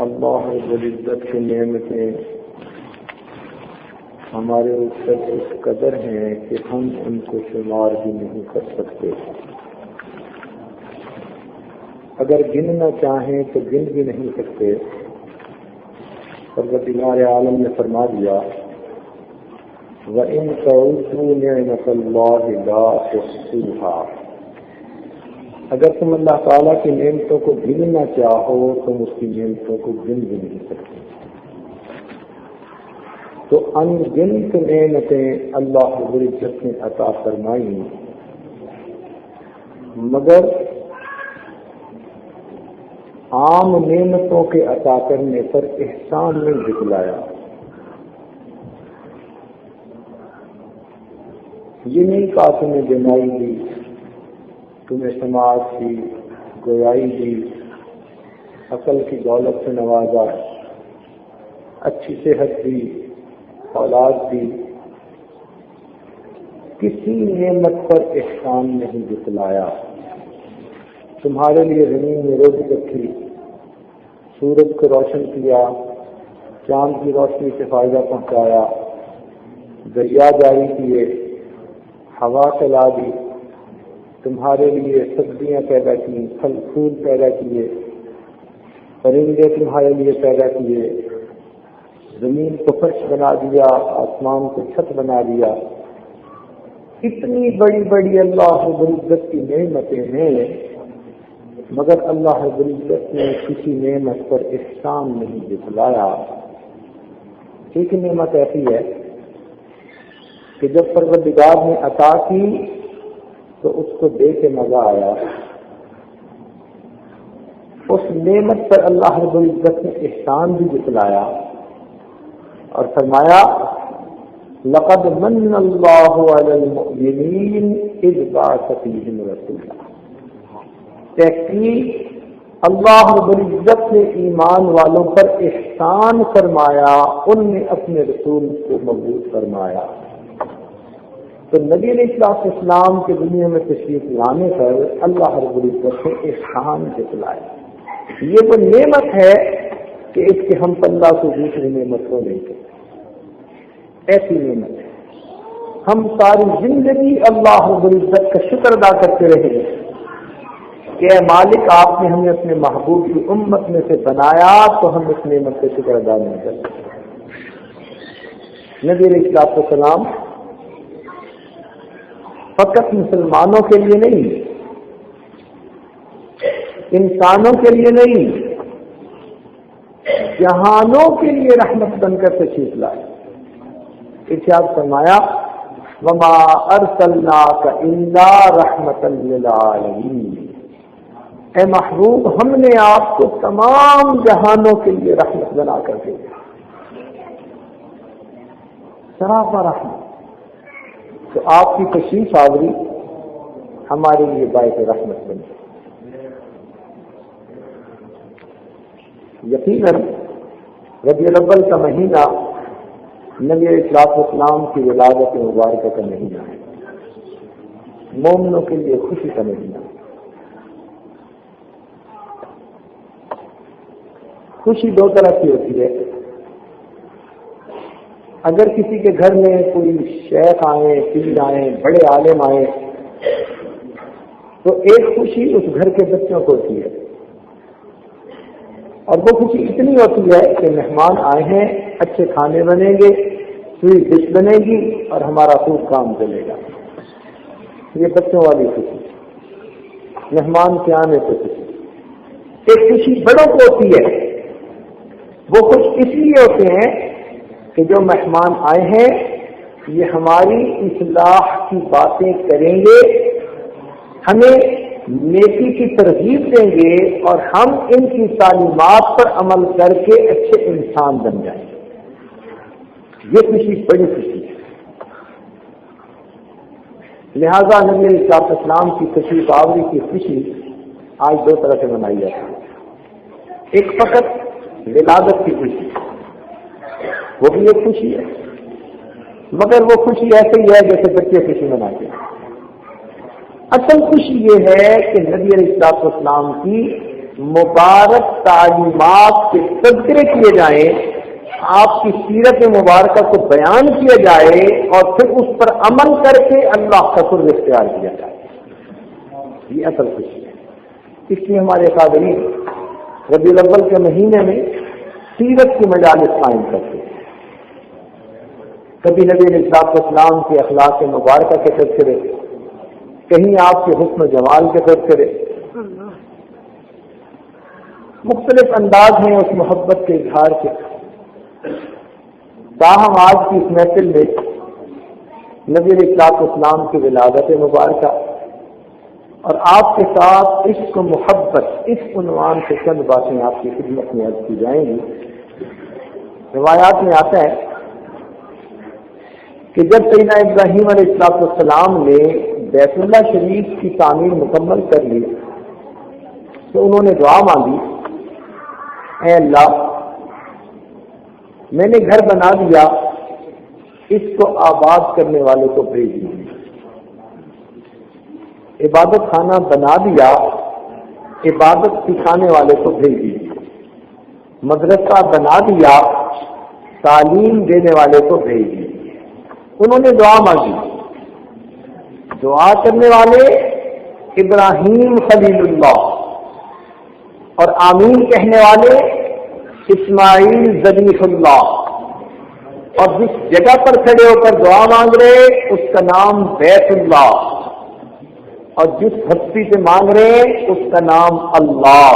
اللہ رب العزت کی نعمتیں ہمارے اوپر اس قدر ہیں کہ ہم ان کو شمار بھی نہیں کر سکتے. اگر گننا چاہیں تو گن بھی نہیں سکتے. پروردگار عالم نے فرما دیا وَإِن تَعُدُّوا نِعْمَةَ اللَّهِ لَا تُحْصُوهَا. اگر تم اللہ تعالیٰ کی نعمتوں کو گننا چاہو تم اس کی نعمتوں کو گن بھی نہیں سکتے. تو ان گنت نعمتیں اللہ رب العزت نے عطا فرمائی، مگر عام نعمتوں کے عطا کرنے پر احسان نہیں دکھلایا. یہ نہیں کہا تمہیں بیماری دی، تمہیں سماعت دی، گویائی دی، عقل کی دولت سے نوازا، اچھی صحت دی، اولاد دی. کسی نعمت پر احسان نہیں دکھلایا. تمہارے لیے زمین میں روزی رکھی، سورج کو روشن کیا، چاند کی روشنی سے فائدہ پہنچایا، دریا جاری کیے، ہوا چلا دی، تمہارے لیے سبزیاں پیدا کی، پھل پھول پیدا کیے، پرندے تمہارے لیے پیدا کیے، زمین کو فرش بنا دیا، آسمان کو چھت بنا دیا. اتنی بڑی بڑی اللہ رب العزت کی نعمتیں ہیں، مگر اللہ رب العزت نے کسی نعمت پر احسان نہیں دکھلایا. ایک نعمت ایسی ہے کہ جب پروردگار نے عطا کی تو اس کو دے کے مزہ آیا. اس نعمت پر اللہ رب العزت نے احسان بھی دکھلایا اور فرمایا لقد من اللہ علی المؤمنین اذ بعث فیہم رسولا. تحقیق اللہ رب العزت نے ایمان والوں پر احسان فرمایا، ان نے اپنے رسول کو مبعوث فرمایا. تو نبی علیہ السلام کے دنیا میں تشریف لانے پر اللہ رب العزت نے احسان دکھلایا. یہ وہ نعمت ہے کہ اس کے ہم پلہ سے دوسری نعمت کو نہیں کرتے. ایسی نعمت ہے ہم ساری زندگی اللہ رب العزت کا شکر ادا کرتے رہے کہ اے مالک آپ نے ہمیں اپنے محبوب کی امت میں سے بنایا، تو ہم اس نعمت کا شکر ادا نہیں کرتے. نبی علیہ السلام فقط مسلمانوں کے لیے نہیں، انسانوں کے لیے نہیں، جہانوں کے لیے رحمت بن کر تشریف لائے. ارشاد فرمایا وما ارسلناک الا رحمتا للعالمین. اے محبوب ہم نے آپ کو تمام جہانوں کے لیے رحمت بنا کر دیا، سراپا رحمت. تو آپ کی تشریف آوری ہمارے لیے باعث رحمت بنی. یقیناً ربیع الاول کا مہینہ نبی علیہ السلام کی ولادت مبارکہ کا مہینہ ہے، مومنوں کے لیے خوشی کا مہینہ. خوشی دو طرح کی ہوتی ہے. اگر کسی کے گھر میں کوئی شیخ آئیں، پیر آئیں، بڑے عالم آئیں، تو ایک خوشی اس گھر کے بچوں کو ہوتی ہے، اور وہ خوشی اتنی ہوتی ہے کہ مہمان آئے ہیں، اچھے کھانے بنیں گے، سوئی ڈش بنے گی اور ہمارا خوب کام چلے گا. یہ بچوں والی خوشی، مہمان کے آنے سے خوشی. ایک خوشی بڑوں کو ہوتی ہے، وہ خوش اس لیے ہوتے ہیں کہ جو مہمان آئے ہیں یہ ہماری اصلاح کی باتیں کریں گے، ہمیں نیکی کی ترغیب دیں گے اور ہم ان کی تعلیمات پر عمل کر کے اچھے انسان بن جائیں گے. یہ خوشی بڑی خوشی ہے. لہذا نبی علیہ السلام کی تشریف آوری کی خوشی آج دو طرح سے منائی جاتی ہے. ایک فقط ولادت کی خوشی، وہ بھی ایک خوشی ہے، مگر وہ خوشی ایسے ہی ہے جیسے بچے خوشی مناتے ہیں. اصل خوشی یہ ہے کہ نبی علیہ السلام کی مبارک تعلیمات کے تذکرے کیے جائیں، آپ کی سیرت مبارکہ کو بیان کیا جائے اور پھر اس پر عمل کر کے اللہ کا قرب اختیار کیا جائے، یہ اصل خوشی ہے۔ اس لیے ہمارے قادرین ربیع الاول کے مہینے میں سیرت کی مجالس قائم کرتے ہیں، کبھی نبی علیہ السلام کے اخلاق مبارکہ کے تذکرے، کہیں آپ کے حسن و جمال کے تذکرے، مختلف انداز ہیں اس محبت کے اظہار کے۔ تاہم آج کی اس محفل میں نبی علیہ السلام کی ولادت مبارکہ اور آپ کے ساتھ عشق و محبت، اس عنوان سے چند باتیں آپ کی خدمت میں عرض کی جائیں گی۔ روایات میں آتا ہے کہ جب سیدنا ابراہیم علیہ السلام نے بیت اللہ شریف کی تعمیر مکمل کر لی تو انہوں نے دعا مانگی، اے اللہ میں نے گھر بنا دیا، اس کو آباد کرنے والے کو بھیج دیجیے، عبادت خانہ بنا دیا، عبادت سکھانے والے کو بھیج دیجیے، مدرسہ بنا دیا، تعلیم دینے والے کو بھیج دیجیے۔ انہوں نے دعا مانگی، دعا کرنے والے ابراہیم خلیل اللہ اور آمین کہنے والے اسماعیل ذبیح اللہ، اور جس جگہ پر کھڑے ہو کر دعا مانگ رہے اس کا نام بیت اللہ، اور جس ہستی سے مانگ رہے اس کا نام اللہ،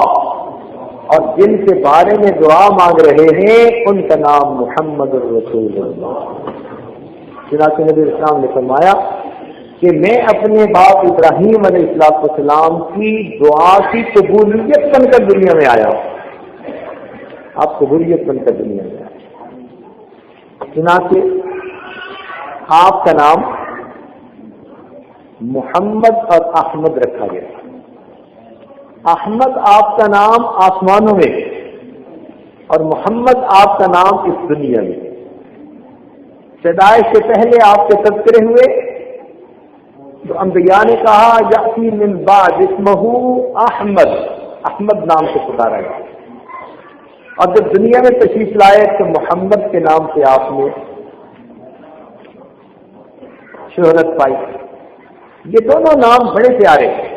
اور جن کے بارے میں دعا مانگ رہے ہیں ان کا نام محمد الرسول اللہ۔ چنانچہ نبی اسلام نے فرمایا کہ میں اپنے باپ ابراہیم علیہ السلام کی دعا کی قبولیت بن کر دنیا میں آیا ہوں، آپ قبولیت بن کر دنیا میں آئے۔ چنانچہ آپ کا نام محمد اور احمد رکھا گیا۔ احمد آپ کا نام آسمانوں میں اور محمد آپ کا نام اس دنیا میں۔ پیدائش سے پہلے آپ کے تذکرے ہوئے تو انبیاء نے کہا یأتی من بعد اسمہ احمد، احمد نام سے پکارا گیا، اور جب دنیا میں تشریف لائے تو محمد کے نام سے آپ نے شہرت پائی۔ یہ دونوں نام بڑے پیارے ہیں۔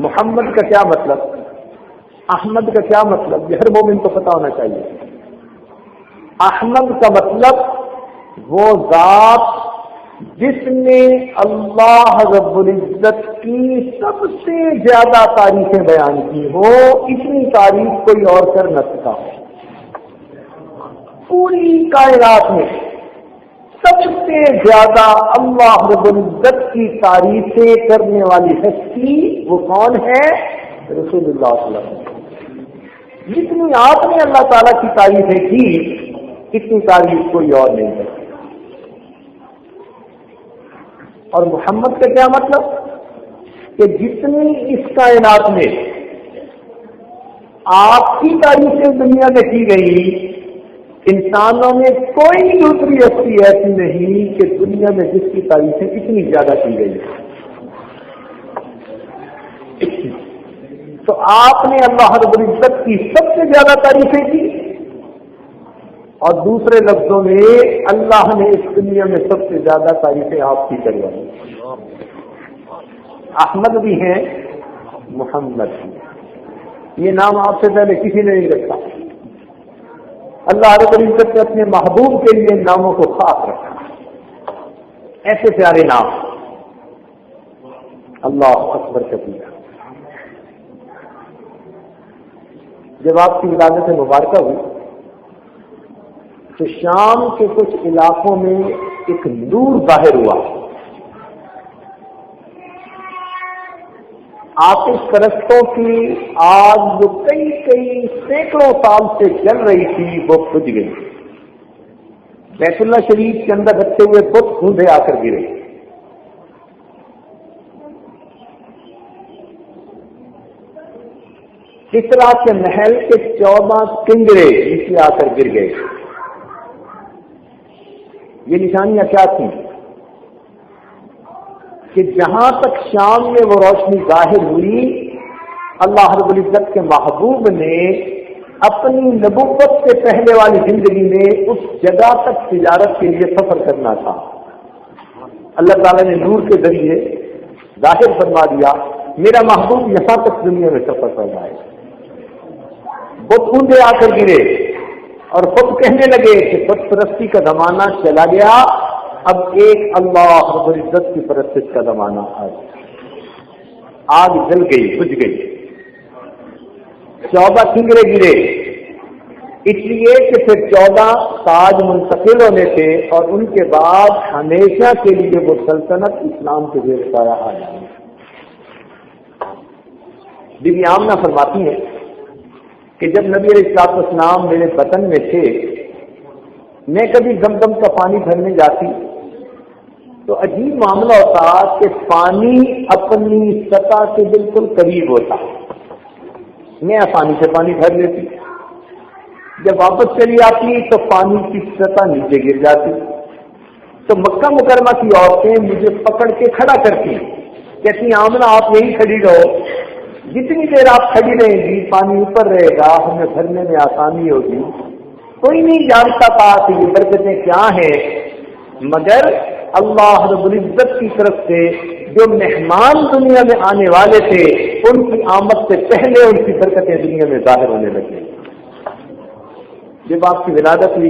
محمد کا کیا مطلب، احمد کا کیا مطلب، یہ ہر مومن کو پتہ ہونا چاہیے۔ احمد کا مطلب وہ ذات جس نے اللہ رب العزت کی سب سے زیادہ تعریفیں بیان کی ہو، اتنی تعریف کوئی اور کر نہ سکا۔ پوری کائنات میں سب سے زیادہ اللہ رب العزت کی تعریفیں کرنے والی ہستی وہ کون ہے؟ رسول اللہ صلی اللہ علیہ وسلم۔ جتنی آپ نے اللہ تعالیٰ کی تعریفیں کی اتنی تعریف کوئی اور نہیں ہے۔ اور محمد کا کیا مطلب کہ جتنی اس کائنات میں آپ کی تعریفیں دنیا میں کی گئی، انسانوں میں کوئی دوسری ہستی ایسی نہیں کہ دنیا میں جس کی تعریفیں اتنی زیادہ کی گئی۔ تو آپ نے اللہ رب العزت کی سب سے زیادہ تعریفیں کی، اور دوسرے لفظوں میں اللہ نے اس دنیا میں سب سے زیادہ تعریفیں آپ کی کروائی۔ احمد بھی ہیں، محمد بھی۔ یہ نام آپ سے پہلے کسی نے نہیں رکھا، اللہ رب العزت نے اپنے محبوب کے لیے ناموں کو خاص رکھا، ایسے پیارے نام، اللہ اکبر کبیرہ۔ جب آپ کی ولادت مبارکہ ہوئی تو شام کے کچھ علاقوں میں ایک نور ظاہر ہوا، آتش پرستوں کی آگ جو کئی سینکڑوں سال سے جل رہی تھی وہ بجھ گئی۔ بیت اللہ شریف کے اندر رکھے ہوئے بت سوندھے آ کر گرے۔ کسریٰ کے محل کے 14 کنگرے نیچے آ کر گر گئے۔ یہ نشانیاں کیا تھیں کہ جہاں تک شام میں وہ روشنی ظاہر ہوئی اللہ رب العزت کے محبوب نے اپنی نبوت سے پہلے والی زندگی میں اس جگہ تک تجارت کے لیے سفر کرنا تھا. اللہ تعالیٰ نے نور کے ذریعے ظاہر فرما دیا میرا محبوب یہاں تک دنیا میں سفر کر رہا ہے. بت اونچے آ کر گرے اور خود کہنے لگے کہ بت پرستی کا زمانہ چلا گیا، اب ایک اللہ رب العزت کی پرستش کا زمانہ آ گیا. آگ جل گئی، بجھ گئی. 14 کنگرے گرے، اس لیے کہ پھر 14 تاج منتقل ہونے تھے اور ان کے بعد ہمیشہ کے لیے وہ سلطنت اسلام کے زیر سایہ آ جائے. بی بی آمنہ فرماتی ہیں کہ جب نبی علیہ السلام میرے وطن میں تھے، میں کبھی زمزم کا پانی بھرنے جاتی تو عجیب معاملہ ہوتا کہ پانی اپنی سطح کے بالکل قریب ہوتا، میں آسانی سے پانی بھر لیتی. جب واپس چلی آتی تو پانی کی سطح نیچے گر جاتی. تو مکہ مکرمہ کی عورتیں مجھے پکڑ کے کھڑا کرتی، کہتی آمنہ آپ یہی کھڑی رہو، جتنی دیر آپ کھڑی رہیں گی پانی اوپر رہے گا، ہمیں بھرنے میں آسانی ہوگی. کوئی نہیں جانتا تھا کہ یہ برکتیں کیا ہیں، مگر اللہ رب العزت کی طرف سے جو مہمان دنیا میں آنے والے تھے ان کی آمد سے پہلے ان کی برکتیں دنیا میں ظاہر ہونے لگی. جب آپ کی ولادت ہوئی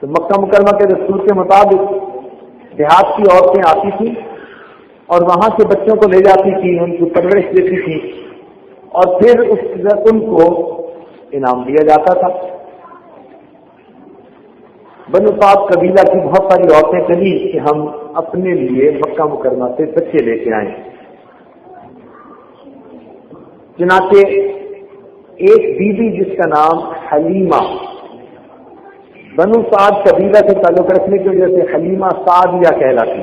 تو مکہ مکرمہ کے دستور کے مطابق دیہات کی عورتیں آتی تھیں اور وہاں کے بچوں کو لے جاتی تھی، ان کی پرورش دیتی تھی اور پھر ان کو انعام دیا جاتا تھا. بنو سعد قبیلہ کی بہت ساری عورتیں چلی کہ ہم اپنے لیے مکہ مکرمہ سے بچے لے کے آئیں. چنانچہ ایک بیوی جس کا نام حلیمہ، بنو سعد قبیلہ سے تعلق رکھنے کی وجہ سے حلیمہ سعدیہ کہلاتی،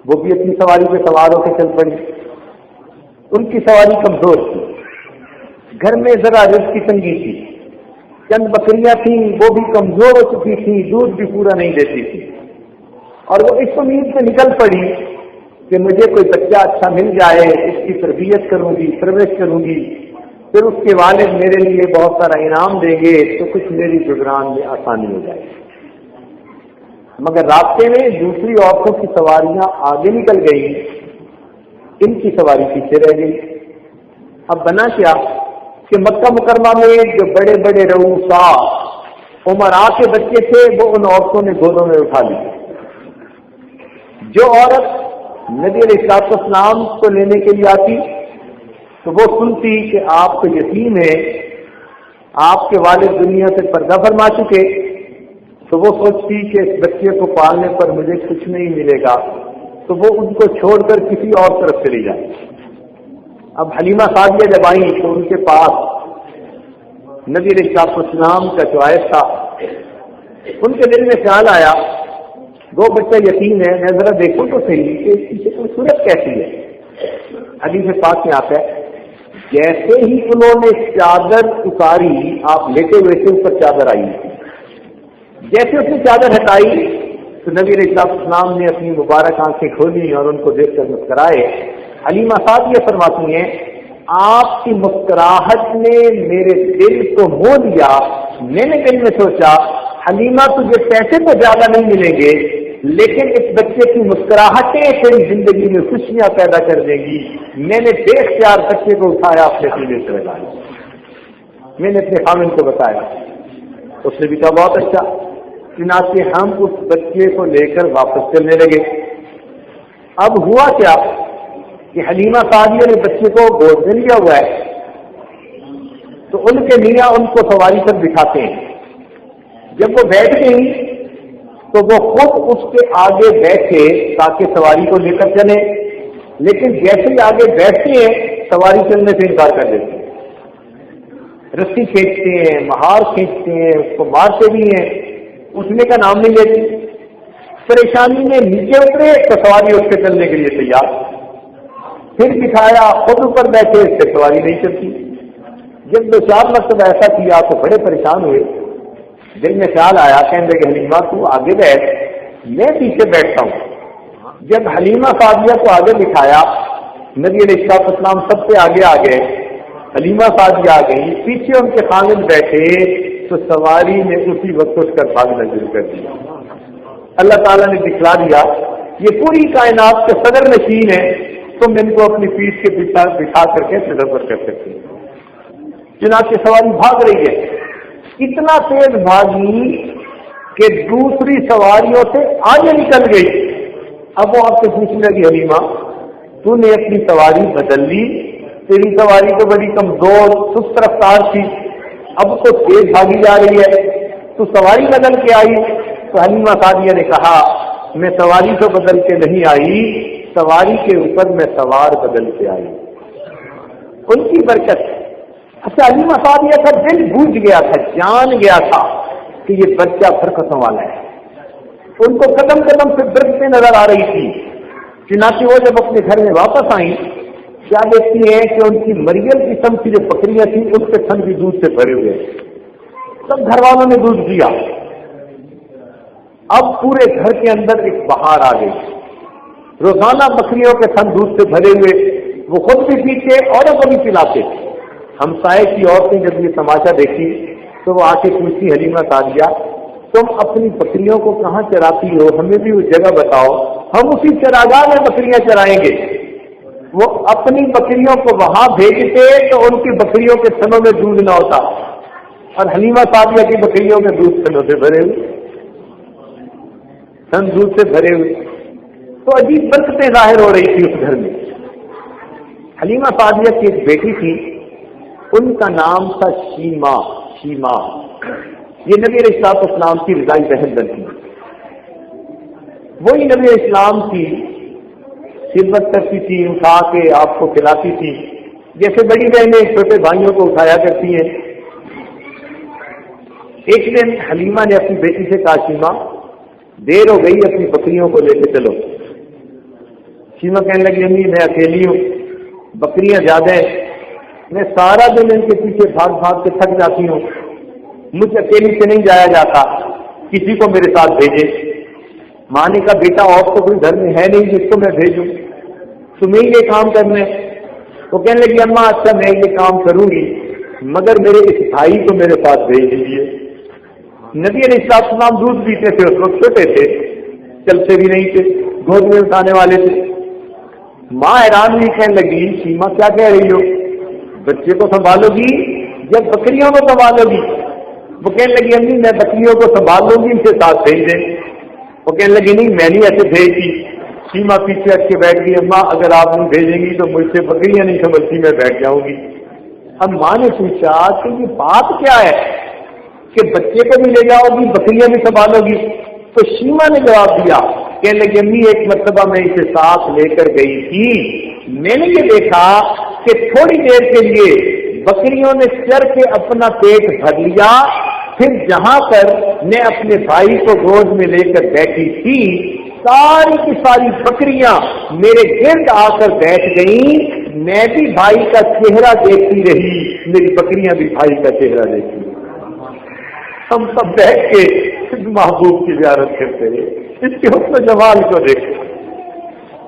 وہ بھی اپنی سواری پہ سوار ہو کے چل پڑی. ان کی سواری کمزور تھی، گھر میں ذرا رزق کی تنگی تھی، چند بکریاں تھیں وہ بھی کمزور ہو چکی تھی، دودھ بھی پورا نہیں دیتی تھی. اور وہ اس امید سے نکل پڑی کہ مجھے کوئی بچہ اچھا مل جائے، اس کی تربیت کروں گی، پرورش کروں گی، پھر اس کے والد میرے لیے بہت سارا انعام دیں گے تو کچھ میری گزران میں آسانی ہو جائے. مگر راستے میں دوسری عورتوں کی سواریاں آگے نکل گئی، ان کی سواری پیچھے رہ گئی. اب بنا کیا کہ مکہ مکرمہ میں جو بڑے بڑے رؤسا عمرا کے بچے تھے وہ ان عورتوں نے گودوں میں اٹھا لی. جو عورت نبی علیہ السلام کو لینے کے لیے آتی تو وہ سنتی کہ آپ کو یتیم ہے، آپ کے والد دنیا سے پردہ فرما چکے، تو وہ سوچتی کہ اس بچے کو پالنے پر مجھے کچھ نہیں ملے گا، تو وہ ان کو چھوڑ کر کسی اور طرف چلی جائے. اب حلیمہ سعدیہ جب آئیں تو ان کے پاس نبی علیہ السلام کا چوائس تھا. ان کے دل میں خیال آیا وہ بچہ یتیم ہے، میں ذرا دیکھوں تو صحیح کہ اس کی صورت کیسی ہے. حدیث پاک میں آتا ہے جیسے ہی انہوں نے چادر اتاری، آپ لیٹے ہوئے سے اوپر چادر آئی، جیسے اس نے چادر ہٹائی تو نبی علیہ السلام نے اپنی مبارک آنکھیں کھولی اور ان کو دیکھ کر مسکرائے. حلیمہ سعدیہ فرماتی ہیں آپ کی مسکراہٹ نے میرے دل کو مو لیا. میں نے دل میں سوچا حلیمہ تجھے پیسے تو زیادہ نہیں ملیں گے لیکن اس بچے کی مسکراہٹیں تیری زندگی میں خوشیاں پیدا کر دیں گی. میں نے بے اختیار بچے کو اٹھایا اپنے سینے سے لگایا. میں نے اپنے خامن کو بتایا، اس نے بھی کہا بہت اچھا. چنانچہ ہم اس بچے کو لے کر واپس چلنے لگے. اب ہوا کیا کہ حلیمہ سعدیہ نے بچے کو گود میں لیا ہوا ہے تو ان کے میاں ان کو سواری پر بٹھاتے ہیں. جب وہ بیٹھ گئی تو وہ خود اس کے آگے بیٹھے تاکہ سواری کو لے کر چلے، لیکن جیسے ہی آگے بیٹھتے ہیں سواری چلنے سے انکار کر دیتے ہیں. رسی کھینچتے ہیں، مہار کھینچتے ہیں، اس کو مارتے بھی ہیں، اٹھنے کا نام نہیں لیتے. پریشانی میں نیچے اترے تو سواری اس سے چلنے کے لیے تیار، پھر بٹھایا خود اوپر بیٹھے اس سے سواری نہیں چلتی. جب 2-4 مرتبہ ایسا کیا تو بڑے پریشان ہوئے. دل میں خیال آیا کہنے لگے حلیمہ تو آگے بیٹھ، میں پیچھے بیٹھتا ہوں. جب حلیمہ سعدیہ کو آگے بٹھایا نبی علیہ السلام سب سے آگے آ گئے، حلیمہ سعدیہ آ گئی، پیچھے ان کے خامد بیٹھے تو سواری نے اسی وقت اٹھ کر بھاگنا شروع کر دیا۔ اللہ تعالیٰ نے دکھلا دیا یہ پوری کائنات کے صدر نشین ہے، تم ان کو اپنی پیٹھ کے بٹھا کر کے سفر کر سکتے ہیں۔ چنانچہ سواری بھاگ رہی ہے، اتنا تیز بھاگی کہ دوسری سواریوں سے آگے نکل گئی۔ اب وہ آپ سے پوچھنے لگی حلیمہ تو نے اپنی سواری بدل لی، تیری سواری تو بڑی کمزور سست رفتار تھی، اب تو تیز بھاگی جا رہی ہے، تو سواری بدل کے آئی؟ تو حلیمہ سعدیہ نے کہا میں سواری تو بدل کے نہیں آئی، سواری کے اوپر میں سوار بدل کے آئی۔ ان کی برکت۔ اچھا حلیمہ سعدیہ کا دل بوجھ گیا تھا، جان گیا تھا کہ یہ بچہ برکتوں والا ہے، ان کو قدم قدم سے برکتیں نظر آ رہی تھی۔ چنانچہ وہ جب اپنے گھر میں واپس آئیں کیا دیکھتی ہیں کہ ان کی مریم قسم کی جو بکریاں تھیں اس کے تھن بھی دودھ سے بھرے ہوئے، سب گھر والوں نے دودھ دیا۔ اب پورے گھر کے اندر ایک بہار آ گئی، روزانہ بکریوں کے تھن دودھ سے بھرے ہوئے، وہ خود بھی پیتے اوروں کو بھی پلاتے۔ ہمسائے کی عورتیں جب یہ تماشا دیکھی تو وہ آ کے پوچھی حلیمہ سعدیہ تم اپنی بکریوں کو کہاں چراتی ہو، ہمیں بھی وہ جگہ بتاؤ، ہم اسی چراگاہ میں بکریاں چرائیں گے۔ وہ اپنی بکریوں کو وہاں بھیجتے تو ان کی بکریوں کے تھنوں میں دودھ نہ ہوتا، اور حلیمہ سعدیہ کی بکریوں میں دودھ تھنوں سے بھرے ہوئے، تھن دودھ سے بھرے ہوئے، تو عجیب برکتیں ظاہر ہو رہی تھی اس گھر میں۔ حلیمہ سعدیہ کی ایک بیٹی تھی، ان کا نام تھا شیما۔ شیما یہ نبی علیہ السلام کی رضائی بہن بنتی، وہی نبی علیہ السلام کی خدمت کرتی تھی، اٹھا کے آپ کو کھلاتی تھی جیسے بڑی بہنیں چھوٹے بھائیوں کو اٹھایا کرتی ہیں۔ ایک دن حلیمہ نے اپنی بیٹی سے کہا شیما دیر ہو گئی، اپنی بکریوں کو لے کے چلو۔ شیما کہنے لگی امی میں اکیلی ہوں، بکریاں زیادہ ہیں، میں سارا دن ان کے پیچھے بھاگ بھاگ کے تھک جاتی ہوں، مجھے اکیلی سے نہیں جایا جاتا، کسی کو میرے ساتھ بھیجے۔ ماں نے کہا بیٹا اور تو کوئی گھر میں ہے نہیں جس کو میں بھیجوں، تمہیں یہ کام کرنا ہے۔ وہ کہنے لگی اماں اچھا میں یہ کام کروں گی مگر میرے اس بھائی کو میرے ساتھ بھیج دیجیے۔ نبی علیہ السلام دودھ پیتے تھے، اس وقت چھوٹے تھے، چلتے بھی نہیں تھے، گود میں اٹھانے والے تھے۔ ماں حیران ہوئی، کہنے لگی شیما کیا کہہ رہی ہو، بچے کو سنبھالو گی یا بکریوں کو سنبھالو گی؟ وہ کہنے لگی امی میں بکریوں کو سنبھال لوں گی، ان سے ساتھ بھیج دیں۔ وہ کہنے لگی نہیں میں نہیں ایسے بھیجتی۔ شیما پیچھے ہٹ کے بیٹھ گئی، اماں اگر آپ نہیں بھیجیں گی تو مجھ سے بکریاں نہیں سنبھلتی، میں بیٹھ جاؤں گی۔ اب ماں نے پوچھا کہ یہ بات کیا ہے کہ بچے کو بھی لے جاؤ گی بکریاں بھی سنبھالو گی؟ تو شیما نے جواب دیا، کہنے لگی امی ایک مرتبہ میں اسے ساتھ لے کر گئی تھی، میں نے یہ دیکھا کہ تھوڑی دیر کے لیے بکریوں نے چر کے اپنا پیٹ بھر لیا، پھر جہاں پر میں اپنے بھائی کو گود میں لے کر بیٹھی تھی ساری کی ساری بکریاں میرے گرد آ کر بیٹھ گئیں، میں بھی بھائی کا چہرہ دیکھتی رہی، میری بکریاں بھی بھائی کا چہرہ دیکھتی رہی۔ ہم سب بیٹھ کے محبوب کی زیارت کرتے رہے، اس کے حسن جمال کو دیکھتے۔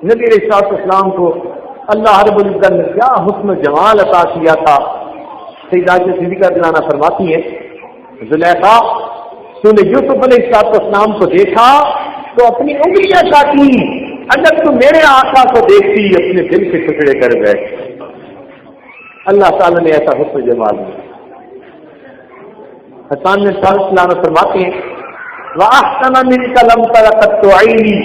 نبی علیہ السلام کو اللہ رب العزت نے کیا حسن جمال عطا کیا تھا۔ سیدہ صدیقہ رضی فرماتی ہیں زلیخا تو نے یوسف علیہ السلام کو دیکھا تو اپنی انگلیاں کاٹی، اگر تو میرے آقا کو دیکھتی اپنے دل کے ٹکڑے کر بیٹھ۔ اللہ تعالیٰ نے ایسا حسن جمال دیا۔ حسان نے سلام فرماتے ہیں وَأَحْسَنَ مِنْكَ لَمْ تَرَ قَطُّ عَيْنِي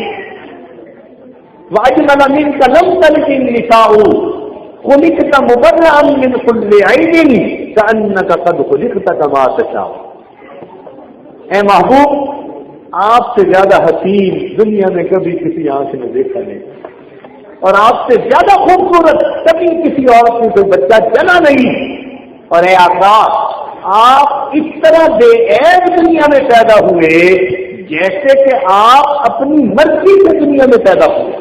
وَأَجْمَلَ مِنْكَ لَمْ تَلِدِ النِّسَاءُ خُلِقْتَ مُبَرَّأً مِنْ كُلِّ عَيْبٍ كَأَنَّكَ قَدْ خُلِقْتَ كَمَا تَشَاءُ۔ اے محبوب آپ سے زیادہ حسین دنیا میں کبھی کسی آنکھ نے دیکھا نہیں، اور آپ سے زیادہ خوبصورت کبھی کسی عورت نے کوئی بچہ جنا نہیں، اور اے آقا آپ اس طرح بے عیب دنیا میں پیدا ہوئے جیسے کہ آپ اپنی مرضی سے دنیا میں پیدا ہوئے،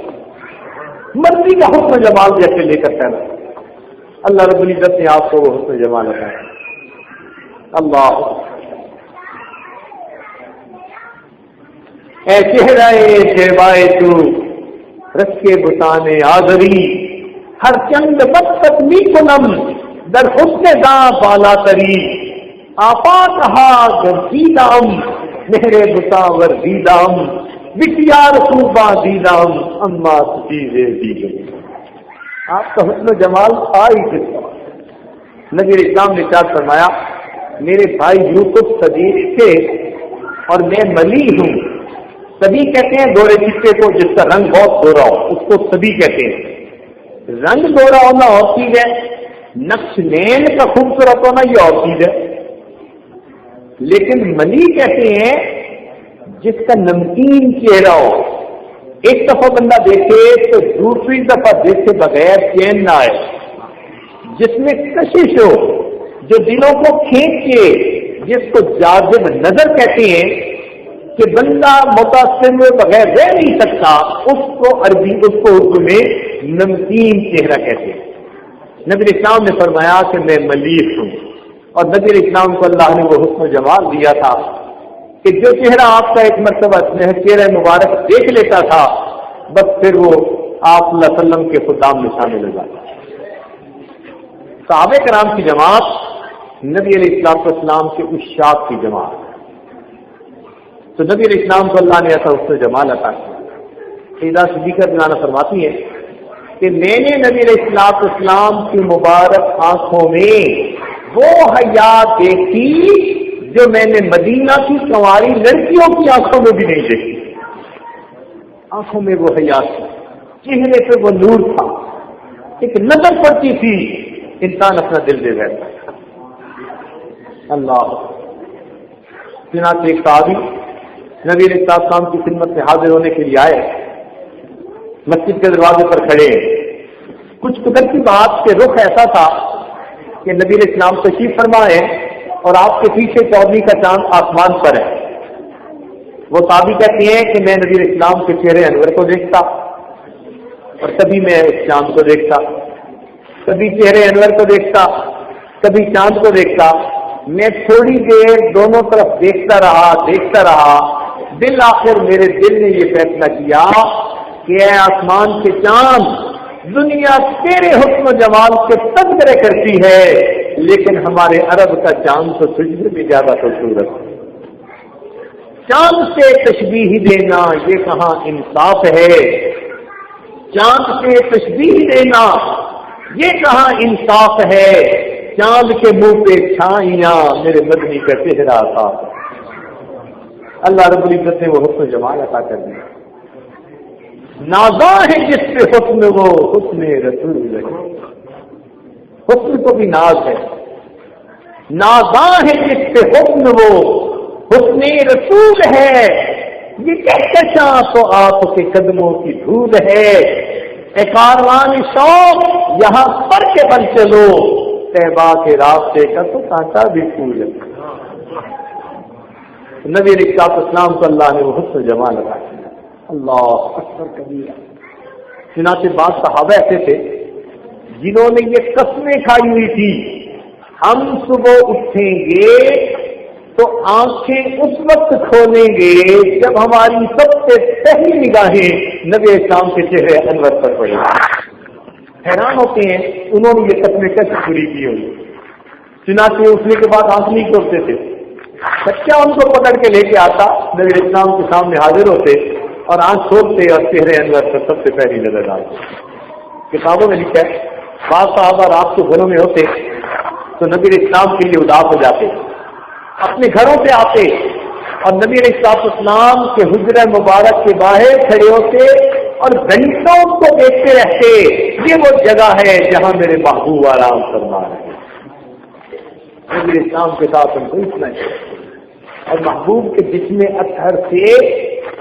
مرضی کا حسن جمال جیسے لے کر پیدا ہوئے۔ اللہ رب العزت نے آپ کو وہ حسن جمال عطایا۔ اللہ اے چہرہ شہبائے تو رس کے بتانے آزری ہر چند وقت می کنم در حسن دا بالا تری آپا کہا گردیدام میرے بتا وردیدام بٹیار خوبا دیدام اما چیزیں دی گئی. آپ کا حسن و جمال تھا ہی کس طرح. نبی اسلام نے کیا فرمایا؟ میرے بھائی یوسف صدیق تھے اور میں ملی ہوں. سبھی کہتے ہیں گورے چٹے کو جس کا رنگ بہت گورا ہو اس کو سبھی کہتے ہیں. رنگ گورا ہونا اور چیز ہے، نقش نین کا خوبصورت ہونا یہ اور چیز ہے. لیکن ملی کہتے ہیں جس کا نمکین چہرہ ہو، ایک دفعہ بندہ دیکھے تو دوسری دفعہ دیکھے بغیر چین نہ آئے، جس میں کشش ہو، جو دلوں کو کھینچے، جس کو جاذب نظر کہتے ہیں کہ بندہ متاثر ہوئے بغیر رہ نہیں سکتا، اس کو اردو میں نمکین چہرہ کہتے ہیں. نبی اسلام نے فرمایا کہ میں ملیح ہوں، اور نبی اسلام کو اللہ نے وہ حسن و جمال دیا تھا کہ جو چہرہ آپ کا ایک مرتبہ چہرہ مبارک دیکھ لیتا تھا بس پھر وہ آپ صلی اللہ علیہ وسلم کے خدام میں شامل ہو جاتا. صحابہ کرام کی جماعت نبی علیہ السلام کے عشاق کی جماعت. تو نبی علیہ السلام کو اللہ نے ایسا حسن و جمال عطا کیا. سیدہ صدیقہ جنانہ فرماتی ہے کہ میں نے نبی علیہ السلام کی مبارک آنکھوں میں وہ حیا دیکھی جو میں نے مدینہ کی کنواری لڑکیوں کی آنکھوں میں بھی نہیں دیکھی. آنکھوں میں وہ حیا تھی، چہرے پہ وہ نور تھا، ایک نظر پڑتی تھی انسان اپنا دل دے بیٹھتا. اللہ. چنانچہ ایک صحابی نبی علیہ السلام کی خدمت میں حاضر ہونے کے لیے آئے، مسجد کے دروازے پر کھڑے. کچھ قدرتی بات کے رخ ایسا تھا کہ نبی علیہ السلام تشریف فرما ہے اور آپ کے پیچھے چودھری کا چاند آسمان پر ہے. وہ صحابی کہتے ہیں کہ میں نبی علیہ السلام کے چہرے انور کو دیکھتا اور کبھی میں اس چاند کو دیکھتا، کبھی چہرے انور کو دیکھتا، کبھی چاند کو دیکھتا. میں تھوڑی دیر دونوں طرف دیکھتا رہا. بالآخر میرے دل نے یہ فیصلہ کیا کہ اے آسمان کے چاند، دنیا تیرے حسن و جمال کے تذکرے کرتی ہے لیکن ہمارے عرب کا چاند تو تجھ سے بھی زیادہ خوبصورت. چاند سے تشبیہ دینا یہ کہاں انصاف ہے؟ چاند سے تشبیہ دینا یہ کہاں انصاف ہے؟ چاند کے منہ پہ چھائیاں میرے مدنی کا چہرہ تھا. اللہ رب العزت نے وہ حسن و جمال عطا کر دیا. نازاں ہے جس پہ حسن وہ حسن رسول ہے. حسن کو بھی ناز ہے. نازاں ہے جس پہ حسن وہ حسن رسول ہے. یہ کہکشاں تو آپ کے قدموں کی دھول ہے. اے کاروان شوق یہاں پر کے بن چلو، طیبہ کے راستے کا تو کانٹا بھی پھول ہے. نبی علیہ السلام کو اللہ نے وہ حسن جمال عطا کیا. اللہ اکبر کبیرہ. چنانچہ بعض صحابہ ایسے تھے جنہوں نے یہ قسمیں کھائی ہوئی تھی، ہم صبح اٹھیں گے تو آنکھیں اس وقت کھولیں گے جب ہماری سب سے پہلی نگاہیں نبی اسلام کے چہرے انور پر پڑیں. حیران ہوتے ہیں انہوں نے یہ قسمیں کیسے پوری کی ہوئی. چنانچہ اٹھنے کے بعد آنکھ نہیں کھولتے تھے. بچہ ان کو پکڑ کے لے کے آتا، نبی اسلام کے سامنے حاضر ہوتے اور آنکھ کھولتے اور چہرے انور پر سب سے پہلی نظر ڈالتے. کتابوں میں لکھا ہے بعض صحابہ رات کو گھروں میں ہوتے تو نبی اسلام کے لیے اداس ہو جاتے، اپنے گھروں سے آتے اور نبی علیہ السلام کے حجرہ مبارک کے باہر کھڑے ہوتے اور گھنٹوں کو دیکھتے رہتے. یہ وہ جگہ ہے جہاں میرے محبوب آرام فرما رہے ہیں. نبی اسلام کے ساتھ ہم کو اتنا ہے اور محبوب کے جسم اطہر سے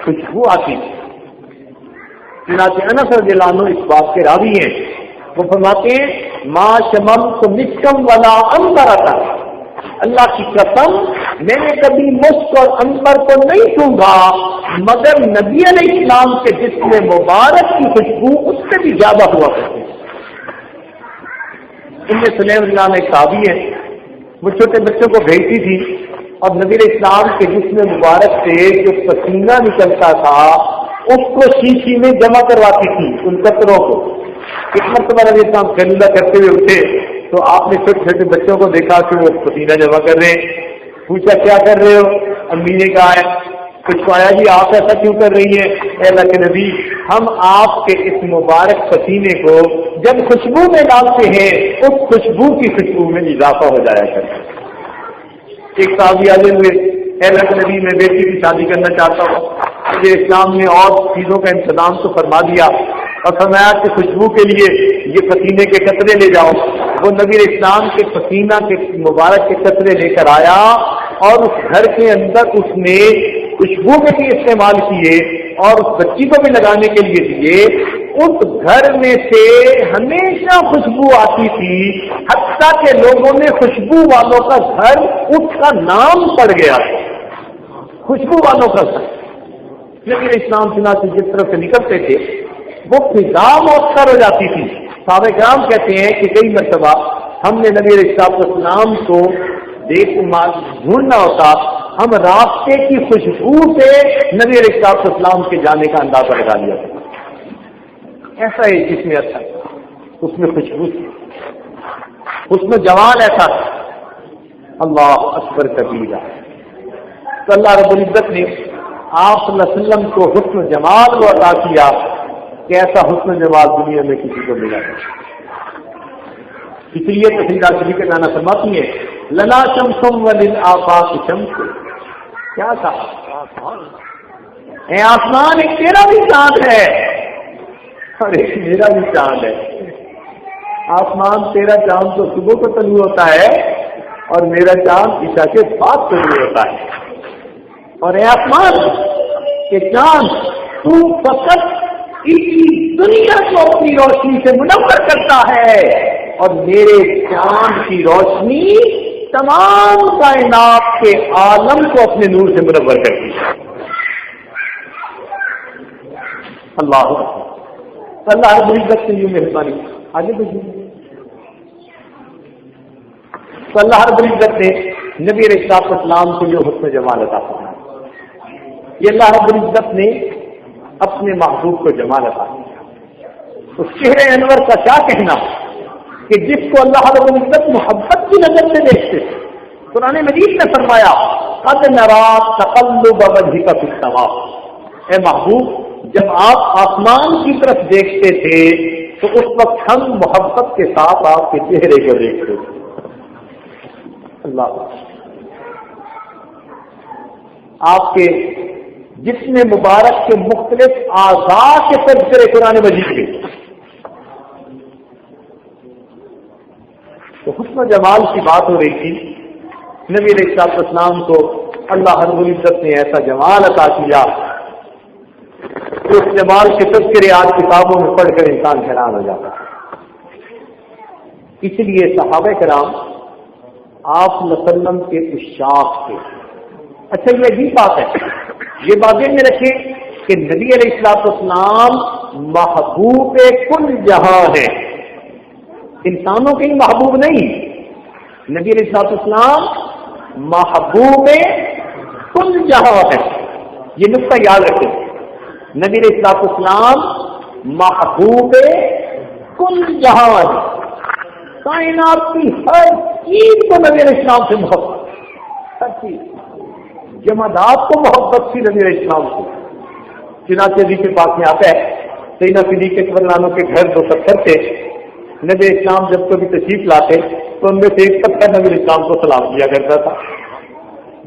خوشبو آتی. چنانچہ انس رضی اللہ عنہ اس بات کے راوی ہیں. وہ فرماتے ہیں ما شممت مسکم ولا عنبر تھا. اللہ کی قسم میں نے کبھی مشک اور عنبر کو نہیں چھوگا مگر نبی علیہ السلام کے جسم مبارک کی خوشبو اس سے بھی زیادہ ہوا کرتی. ان میں سلیم اللہ میں ایک صحابی ہے، وہ چھوٹے بچوں کو بھیجتی تھی اور نبی علیہ السلام کے جسم مبارک سے جو پسینہ نکلتا تھا اس کو شیشی میں جمع کرواتی تھی، ان قطروں کو. ایک مرتبہ نبی اسلام خیلولہ کرتے ہوئے اٹھے تو آپ نے چھوٹے چھوٹے بچوں کو دیکھا کہ وہ پسینہ جمع کر رہے ہیں. پوچھا کیا کر رہے ہو؟ امی نے کہا ہے کچھ کو آیا جی آپ ایسا کیوں کر رہی ہیں؟ اے اللہ کے نبی ہم آپ کے اس مبارک پسینے کو جب خوشبو میں ڈالتے ہیں اس خوشبو کی خوشبو میں اضافہ ہو جایا کرتا ہے. ایک صحابی آگے ہوئے اے اللہ کے نبی میں بیٹی کی شادی کرنا چاہتا ہوں, مجھے اسلام نے اور چیزوں کا انتظام تو فرما دیا اور فرمایا کہ خوشبو کے لیے یہ پسینے کے قطرے لے جاؤ. وہ نبی اسلام کے پسینہ کے مبارک کے قطرے لے کر آیا اور اس گھر کے اندر اس نے خوشبو کے بھی استعمال کیے اور اس بچی کو بھی لگانے کے لیے دیے. اس گھر میں سے ہمیشہ خوشبو آتی تھی, حتیٰ کہ لوگوں نے خوشبو والوں کا گھر اس کا نام پڑ گیا, خوشبو والوں کا گھر. نبی اسلام سنا سے جس طرف سے نکلتے تھے وہ فضا مؤثر ہو جاتی تھی. صحابہ کرام کہتے ہیں کہ کئی مرتبہ ہم نے نبی اسلام کو ڈھونڈنا ہوتا, ہم راستے کی خوشبو سے نبی اسلام کے جانے کا اندازہ لگا لیا تھا. ایسا ہے جس میں اچھا اس میں خوشبو تھی, اس میں جمال ایسا تھا. اللہ اکبر کبیرہ. تو اللہ رب العزت نے آپ صلی اللہ علیہ وسلم کو حسن جمال کو عطا کیا کہ ایسا حسن جمال دنیا میں کسی کو ملا نہیں. اس لیے تفریدہ شریف کے نانا فرماتی ہے لنا شمسم وللآفاق شمس. کیا کہا؟ اے آسمان ایک تیرا بھی چاند ہے اور ایک میرا بھی چاند ہے. آسمان تیرا چاند تو صبح کو طلوع ہوتا ہے اور میرا چاند عشاء کے بعد طلوع ہوتا ہے. اور اے آسمان کہ چاند تو فقط دنیا کو اپنی روشنی سے منور کرتا ہے اور میرے چاند کی روشنی تمام کائنات کے عالم کو اپنے نور سے منور کرتی ہے. اللہ اللہ رب العزت سے یوں مہربانی آگے بڑھیے. تو اللہ رب العزت نے نبی علیہ السلام کو جو حسن جمال عطا فرمایا, یہ اللہ رب العزت نے اپنے محبوب کو جمال عطا کیا. اس چہرے انور کا کیا کہنا کہ جس کو اللہ رب العزت محبت کی نظر سے دیکھتے. قرآن مجید نے فرمایا قد نرا تقلب وجهك في السماء. اے محبوب جب آپ آسمان کی طرف دیکھتے تھے تو اس وقت ہم محبت کے ساتھ آپ کے چہرے کو دیکھتے تھے. اللہ آپ کے جسم مبارک کے مختلف اعضاء کے تذکرے قرآن مجید کے. تو حسن و جمال کی بات ہو رہی تھی. نبی علیہ السلام کو اللہ رب العزت نے ایسا جمال عطا کیا کہ اس جمال کے تذکرے آج کتابوں میں پڑھ کر انسان حیران ہو جاتا ہے. اس لیے صحابہ کرام آپ صلی اللہ علیہ وسلم کے عشاق تھے. اچھا یہ عجیب بات ہے, یہ باتیں میں رکھیں کہ نبی علیہ السلام محبوب کل جہاں ہے, انسانوں کے ہی محبوب نہیں. نبی علیہ السلام محبوب کل جہاں ہے. یہ نقطہ یاد رکھیں, نبی علیہ السلام محبوب کل جہاں ہے. کائنات کی ہر چیز کو نبی علیہ السلام سے محبت, ہر چیز. جمادات کو محبت تھی نبی علیہ السلام کو. چنانچہ جی کے پاس میں آتا ہے سیدنا صدیق اکبر کے گھر 2 پتھر تھے. نبی اسلام جب کبھی تشریف لاتے تو ان میں سے ایک پتھر نبی اسلام کو سلام کیا کرتا تھا.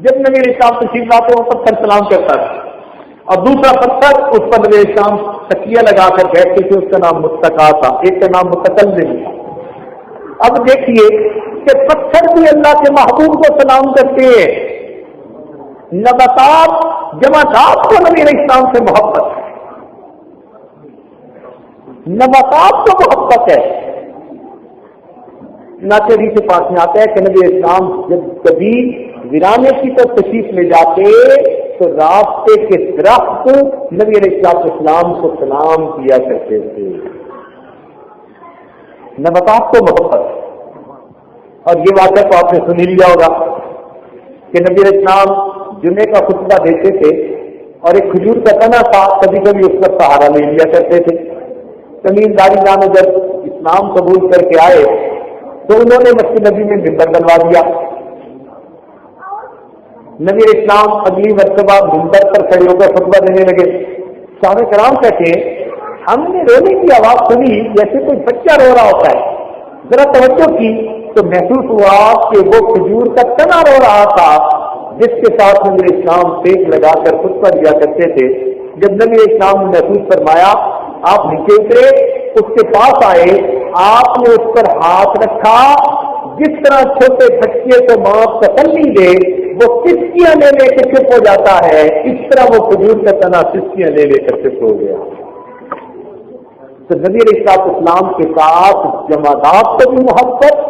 جب نبی اسلام تشریف لاتے وہ پتھر سلام کرتا تھا اور دوسرا پتھر اس پر نبی اسلام تکیہ لگا کر بیٹھتے تھے. اس کا نام متقا تھا, ایک کا نام متکلم تھا. اب دیکھیے کہ پتھر بھی اللہ کے محبوب کو سلام کرتے ہیں. نباتات جمادات کو نبی علیہ السلام سے محبت ہے, نباتات کو محبت ہے. ناچری سے پاس میں آتا ہے کہ نبی اسلام جب کبھی ویرانے کی طرف تشریف لے جاتے تو راستے کے درخت نبی علیہ السلام کو سلام کیا کرتے تھے. نباتات کو محبت. اور یہ واقعہ تو آپ نے سن لیا ہوگا کہ نبی علیہ السلام جمعے کا خطبہ دیتے تھے اور ایک کھجور کا تنا تھا, کبھی کبھی اس کا سہارا لے لیا کرتے تھے. تمیمداری نامے جب اسلام قبول کر کے آئے تو انہوں نے مسجد نبی میں منبر بنوا دیا. نبی اسلام اگلی مرتبہ منبر پر کھڑے ہو کر خطبہ دینے لگے. صحابہ کرام کہتے ہیں ہم نے رونے کی آواز سنی جیسے کوئی بچہ رو رہا ہوتا ہے. ذرا توجہ کی تو محسوس ہوا کہ وہ کھجور کا تنا رو رہا تھا جس کے ساتھ نبی اسلام پیک لگا کر خطبہ دیا کرتے تھے. جب نبی اسلام نے محسوس فرمایا آپ نیچے اترے, اس کے پاس آئے, آپ نے اس پر ہاتھ رکھا. جس طرح چھوٹے بچے کو ماں تسلی دے وہ سسکیاں لے لے کے چپ ہو جاتا ہے, اس طرح وہ کھجور کا تنا سسکیاں لے لے کر چپ ہو گیا. تو نبی علیہ السلام کے ساتھ جمادات کو بھی محبت,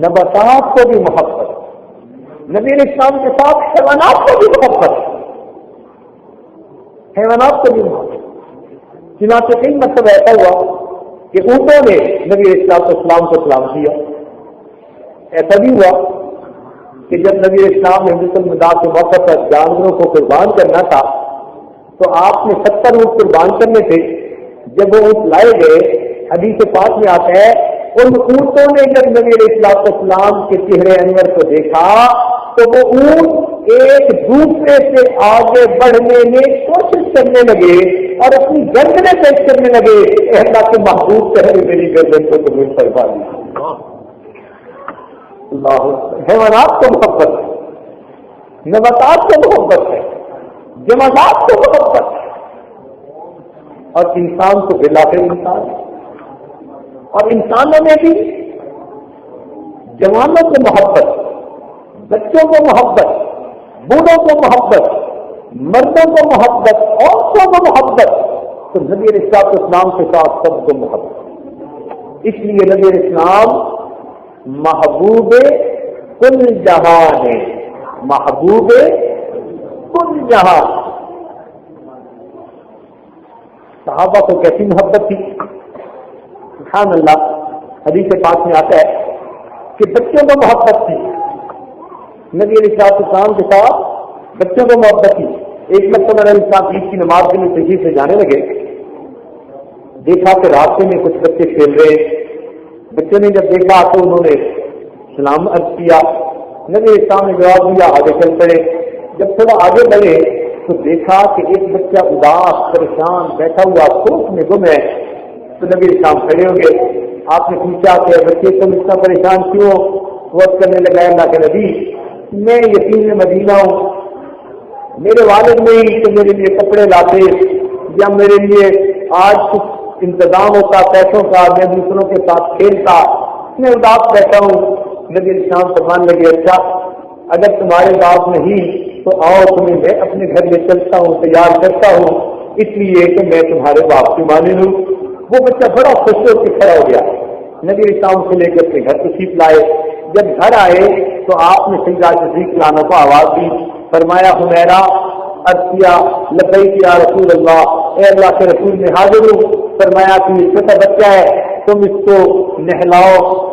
نباتات کو بھی محبت, نبی علیہ السلام کے ساتھ حیوانات کو بھی محبت, حیوانات کو بھی محبت. چنانچہ کئی مطلب ایسا ہوا کہ اونٹوں نے نبی علیہ السلام کو سلام کیا. ایسا بھی ہوا کہ جب نبی علیہ السلام نے حجۃ الوداع کے موقع پر جانوروں کو قربان کرنا تھا تو آپ نے 70 اونٹ قربان کرنے تھے. جب وہ اونٹ لائے گئے, حدیث پاک میں آتا ہے ان اونٹوں نے جب نبی علیہ السلام کے چہرے انور کو دیکھا تو وہ اونٹ ایک دوسرے سے آگے بڑھنے میں کوشش کرنے لگے اور اپنی گردنیں پیش کرنے لگے. اللہ کے محبوب پہلے میری گردن کو قبول فرما دی. حیوانات کو محبت ہے, نباتات کو محبت ہے, جمادات کو محبت ہے, اور انسان کو بالآخر انسان, اور انسانوں میں بھی جوانوں کو محبت, بچوں کو محبت, بوڑھوں کو محبت, مردوں کو محبت, عورتوں کو محبت. تو نبی علیہ السلام کے ساتھ سب کو محبت. اس لیے نبی علیہ السلام محبوب کل جہاں ہے, محبوب کل جہاں. صحابہ کو کیسی محبت تھی, سبحان اللہ. حدیث پاک میں آتا ہے کہ بچوں کو محبت تھی, نبی علیہ السلام کے ساتھ بچوں کو محبت تھی. ایک مرتبہ نبی صاحب عید کی نماز کے لیے تیزی سے جانے لگے, دیکھا کہ راستے میں کچھ بچے کھیل رہے. بچوں نے جب دیکھا تو انہوں نے سلام عرض کیا. نبی علیہ السلام نے جواب دیا, آگے چل پڑے. جب تھوڑا آگے بڑھے تو دیکھا کہ ایک بچہ اداس پریشان بیٹھا ہوا سوچ میں گم ہے. تو نبی اسلام کھڑے ہو گئے. آپ نے پوچھا کہ بچے تم اتنا پریشان کیوں؟ وقت کرنے لگا اللہ کے نبی میں یتیم مدینہ ہوں, میرے والد نہیں تو میرے لیے کپڑے لاتے یا میرے لیے آج کچھ انتظام ہوتا پیسوں کا, میں دوسروں کے ساتھ کھیلتا, میں اداس بیٹھا ہوں. نبی اسلام فرمان لگے اچھا اگر تمہارے اداس نہیں تو آؤ تمہیں میں اپنے گھر میں چلتا ہوں, تیار کرتا ہوں, اس لیے کہ میں تمہارے باپ کی مانے لوں. وہ بچہ بڑا خوش ہو کے کھڑا ہو گیا. نبی اسلام سے لے کے اپنے گھر تشریف لائے. جب گھر آئے تو آپ نے سیدہ تشریف لانا کو آواز دی. فرمایا حمیرہ عرض کیا لبیک یا رسول اللہ, اے اللہ کے رسول میں حاضر ہوں. فرمایا کہ یہ چھوٹا بچہ ہے, تم اس کو نہلاؤ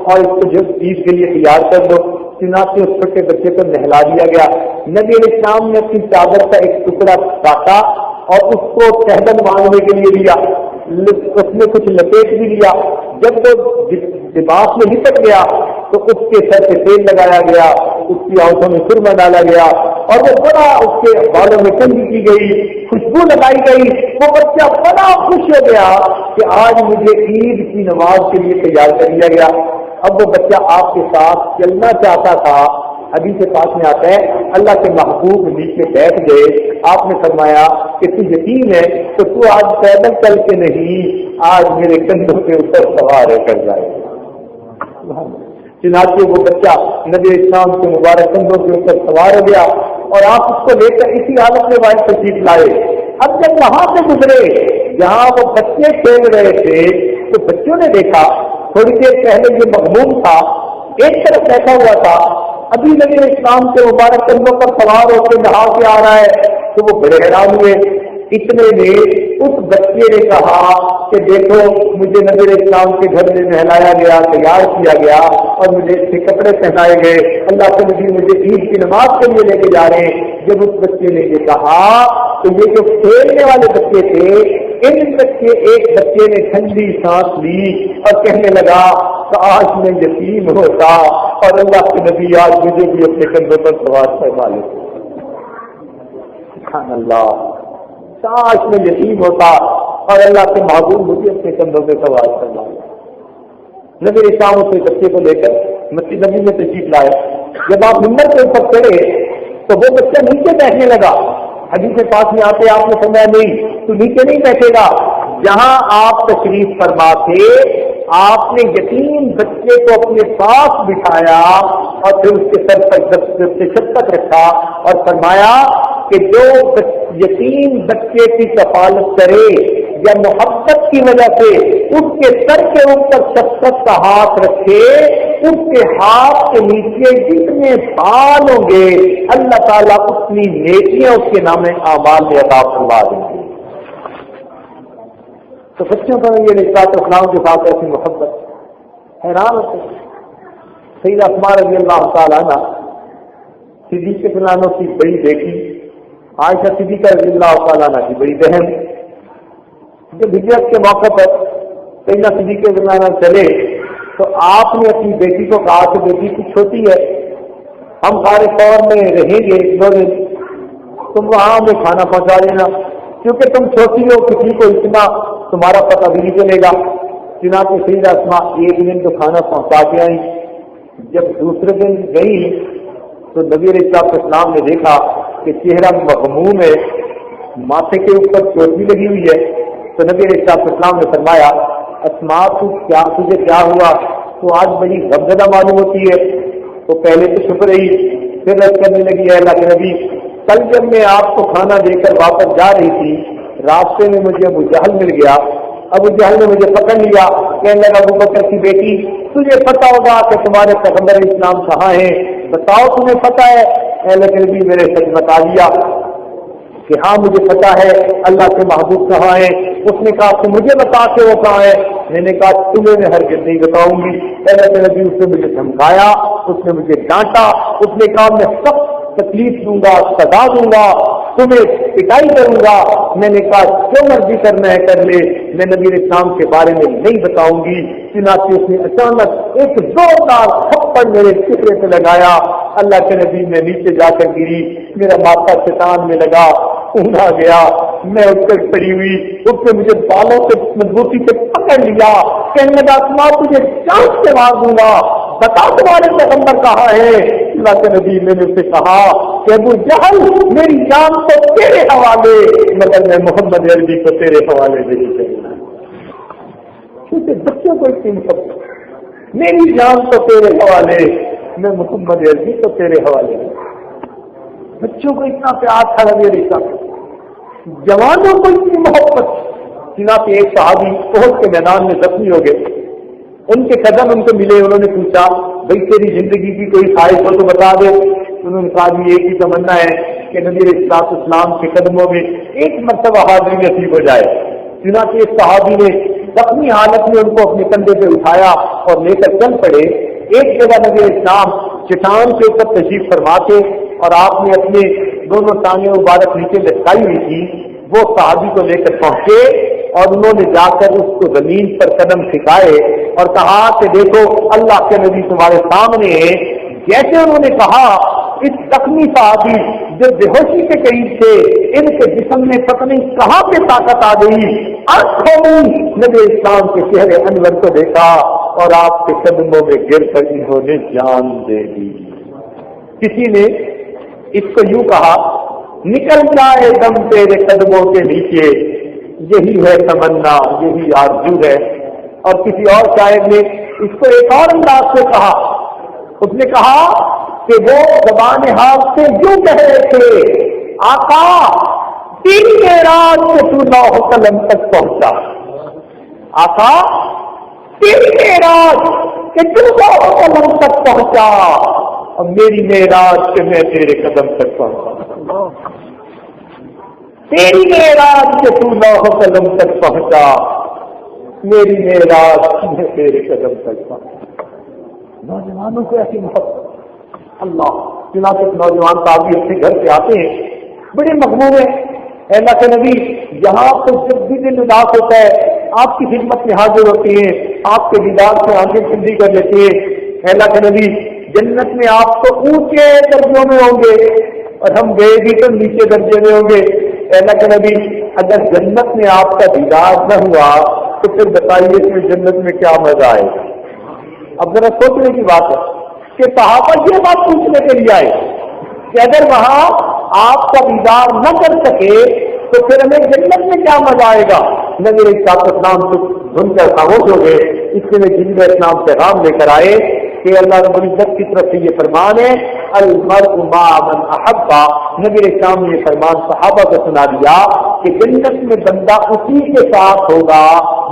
اور اس کو جو عید کے لیے تیار کر دو. چنانچہ اس چھوٹے بچے کو نہلا دیا گیا. نبی علیہ السلام نے اپنی چادر کا ایک ٹکڑا کاٹا اور اس کو چہدن باندھنے کے لیے دیا, اس میں کچھ لپیٹ بھی لیا. جب وہ لباس میں ہٹک گیا تو اس کے سر پہ تیل لگایا گیا, اس کی آنکھوں میں سرما ڈالا گیا اور وہ بڑا اس کے بالوں میں کنگھی کی گئی, خوشبو لگائی گئی. وہ بچہ بڑا خوش ہو گیا کہ آج مجھے عید کی نماز کے لیے تیار کر دیا گیا. اب وہ بچہ آپ کے ساتھ چلنا چاہتا تھا. حدیث پاک میں آتا ہے اللہ کے محبوب نیچے بیٹھ گئے. آپ نے فرمایا کہ تو یتیم ہے تو تو آج پیدل چل کے نہیں, آج میرے کندھوں کے اوپر سوار ہو کر جائے. چنانچہ وہ بچہ نبی اسلام کے مبارک کندھوں کے اوپر سوار ہو گیا اور آپ اس کو لے کر اسی حالت میں واحد تشریف لائے. اب جب وہاں سے گزرے جہاں وہ بچے کھیل رہے تھے تو بچوں نے دیکھا تھوڑی دیر پہلے یہ مغموم تھا ایک طرف بیٹھا ہوا تھا, ابھی نبی اسلام کے مبارک کندھوں پر سوار ہو کے نہا کے آ رہا ہے. تو وہ بڑے حیران ہوئے. اتنے میں اس بچے نے کہا کہ دیکھو مجھے نبی اسلام کے گھر میں نہلایا گیا, تیار کیا گیا اور مجھے اچھے کپڑے پہنائے گئے. اللہ کے نبی مجھے عید کی نماز کے لیے لے کے جا رہے ہیں. جب اس بچے نے یہ کہا تو یہ جو کھیلنے والے بچے تھے ان بچے ایک بچے نے ٹھنڈی سانس لی اور کہنے لگا کاش میں یتیم ہوتا اور اللہ کے نبی آج مجھے بھی اپنے کندھوں پر سوار فرما لیتے. سبحان اللہ. کاش میں یتیم ہوتا اور اللہ کے محبوب مجھے اپنے کندھوں پہ سوار کرنا. نبی اسلام اس بچے کو لے کر مسجد نبی میں تشریف لائے. جب آپ ممبر کے اوپر چڑھے تو وہ بچہ نیچے بیٹھنے لگا. حدیث کے پاس میں آتے آپ نے سمجھا نہیں تو نیچے نہیں بیٹھے گا. جہاں آپ تشریف فرما تھے آپ نے یتیم بچے کو اپنے پاس بٹھایا اور پھر اس کے سر پر سے چھت تک رکھا اور فرمایا کہ جو یتیم بچے کی کفالت کرے یا محبت کی وجہ سے اس کے سر کے اوپر شفقت کا ہاتھ رکھے اس کے ہاتھ کے نیچے جتنے بال ہوں گے اللہ تعالیٰ اتنی نیکیاں اس کے نام اعمال میں عطا فرما دیں گے. تو بچوں کا یہ رشتہ اسلام کے ساتھ ایسی محبت حیران ہوتے. سیدہ اسماء رضی اللہ تعالیٰ عنہ صدیق فلانوں کی بڑی بیٹی عائشہ صدیقہ رضی اللہ تعالیٰ عنہ کی بڑی بہن جب ہجرت کے موقع پر سیدنا صدیق رضی اللہ عنہ چلے تو آپ نے اپنی بیٹی کو کہا کہ بیٹی تو چھوٹی ہے ہم سارے طور میں رہیں گے 1-2 دن تم وہاں ہمیں کھانا پہنچا دینا کیونکہ تم چھوٹی ہو کسی کو اتنا تمہارا پتہ بھی نہیں چلے گا. چنانچہ سیدہ اسماء 1 دن تو کھانا پہنچا کے آئی. جب دوسرے دن گئی تو نبی علیہ السلام نے دیکھا کہ چہرہ مغموم ہے ماتھے کے اوپر چوٹی لگی ہوئی ہے. تو نبی علیہ السلام نے فرمایا اسماء تجھے کیا ہوا تو آج بڑی غمزدہ معلوم ہوتی ہے. تو پہلے تو شکر رہی پھر رد کرنے لگی ہے اللہ کے نبی کل جب میں آپ کو کھانا دے کر واپس جا رہی تھی راستے میں مجھے ابو جہل مل گیا. ابو جہل نے مجھے پکڑ لیا کہنے لگا ابو بکر کی بیٹی تجھے پتا ہوگا کہ تمہارے پیغمبر اسلام کہاں ہیں بتاؤ تمہیں پتا ہے. اللہ کے نبی میرے سچ بتا دیا کہ ہاں مجھے پتا ہے اللہ کے محبوب کہاں ہے. اس نے کہا کہ مجھے بتا کے وہ کہاں ہے. میں نے کہا تمہیں میں ہرگز نہیں بتاؤں گی. اللہ کے نبی اس نے مجھے دھمکایا اس نے مجھے ڈانٹا اس نے کہا میں سخت تکلیف دوں گا سزا دوں گا تمہیں پٹائی کروں گا. میں نے کہا جو مرضی کرنا ہے کر لے میں نبی اسلام کے بارے میں نہیں بتاؤں گی. چنانچہ اس نے اچانک ایک زوردار تھپڑ میرے چہرے پہ لگایا. اللہ کے نبی میں نیچے جا کر گری میرا ماتھا چٹان میں لگا اون آ گیا. میں اٹھ کر کھڑی ہوئی اس نے مجھے بالوں سے مضبوطی سے پکڑ لیا کہنے لگا اسماء تجھے جان سے مار دوں گا بتا تمہارے پیغمبر کہاں ہے. اللہ کے نبی میں نے اسے کہا کہ ابو جہل میری جان تو تیرے حوالے مگر میں محمد عربی کو تیرے حوالے نہیں کروں. کیونکہ بچوں کو اتنی محبت میری جان تو تیرے حوالے میں محمد عربی کو تیرے حوالے. بچوں کو اتنا پیار تھا نبی علیہ السلام جوانوں کو اتنی محبت. چنانچہ ایک صحابی احد کے میدان میں زخمی ہو گئے. ان کے قدم ان کو ملے انہوں نے پوچھا بھائی تیری زندگی کی کوئی خواہش ہو تو بتا دے. انہوں نے کہا بھی ایک ہی تمنا ہے کہ نبی علیہ السلام کے قدموں میں ایک مرتبہ حاضری نصیب ہو جائے. چنانچہ ایک صحابی نے زخمی حالت میں ان کو اپنے کندھے پہ اٹھایا اور لے کر چل پڑے. ایک جگہ نبی علیہ السلام چٹان کے اوپر تشریف فرما کے اور آپ نے اپنے دونوں ٹانگیں مبارک نیچے لٹکائی ہوئی تھی وہ صحابی کو لے کر پہنچے اور انہوں نے جا کر اس کو زمین پر قدم ٹھکائے اور کہا کہ دیکھو اللہ کے نبی تمہارے سامنے ہے. جیسے انہوں نے کہا اس زخمی صحابی جو بے ہوشی کے قریب تھے ان کے جسم میں پتہ نہیں کہاں پہ طاقت آ گئی. آنکھوں میں نبی اسلام کے چہرے انور کو دیکھا اور آپ کے قدموں میں گر کر انہوں نے جان دے دی. کسی نے اس کو یوں کہا نکل جائے دم تیرے قدموں کے نیچے یہی ہے تمنا یہی آرزو ہے. اور کسی اور شاعر نے اس کو ایک اور انداز سے کہا. اس نے کہا کہ وہ زبان حال سے یوں کہہ رہے تھے آقا تیری معراج سے تو لوح قلم تک پہنچا. آقا تیری معراج کہ تو لوح قلم تک پہنچا اور میری معراج کہ میں تیرے قدم تک پہنچا. تیری معراج کہ تو لوح قلم تک پہنچا میری معراج میں تیرے قدم تک پہنچا. نوجوانوں کو ایسی محبت اللہ. چنانچہ نوجوان صاحب اپنے گھر سے آتے ہیں بڑے مغموم ہیں. اللہ کے نبی یہاں تو جب بھی دل اداس ہوتا ہے آپ کی خدمت میں حاضر ہوتے ہیں، آپ کے دیدار سے آنکھیں ٹھنڈی کر لیتے ہیں۔ اللہ کے نبی جنت میں آپ تو اونچے درجوں میں ہوں گے اور ہم گئے بھی تو نیچے درجے میں ہوں گے۔ اللہ کے نبی اگر جنت میں آپ کا دیدار نہ ہوا تو پھر بتائیے کہ جنت میں کیا مزہ آئے گا؟ اب ذرا سوچنے کی بات ہے کہ صحابہ یہ بات پوچھنے کے لیے آئے کہ اگر وہاں آپ کا دیدار نہ کر سکے تو پھر ہمیں جنت میں کیا مزہ آئے گا؟ نبی علیہ السلام تو دھن کر خاموش ہو گئے۔ اس کے لیے جن کا اسلام پیغام لے کر آئے کہ اللہ رب العزت کی طرف سے یہ فرمان ہے المرء مع من احب۔ نبی علیہ السلام نے یہ فرمان صحابہ کو سنا دیا کہ جنت میں بندہ اسی کے ساتھ ہوگا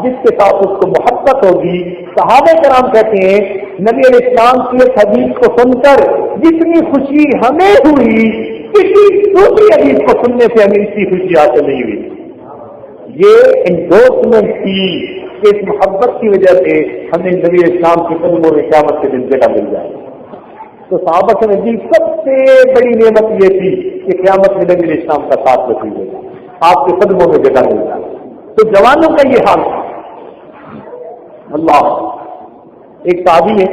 جس کے ساتھ اس کو محبت ہوگی۔ صحابہ کرام کہتے ہیں نبی علیہ السلام کی اس حدیث کو سن کر جتنی خوشی ہمیں ہوئی کسی دوسری حدیث کو سننے سے ہمیں اتنی خوشی حاصل نہیں ہوئی۔ یہ انڈورسمنٹ تھی کہ اس محبت کی وجہ سے ہمیں نبی اسلام کے قدموں میں قیامت کے دن جگہ مل جائے۔ تو صحابہ کے نزدیک سب سے بڑی نعمت یہ تھی کہ قیامت میں نبی اسلام کا ساتھ نصیب ہو جائے، آپ کے قدموں میں جگہ مل جائے۔ تو جوانوں کا یہ حال اللہ ایک تابعی ہے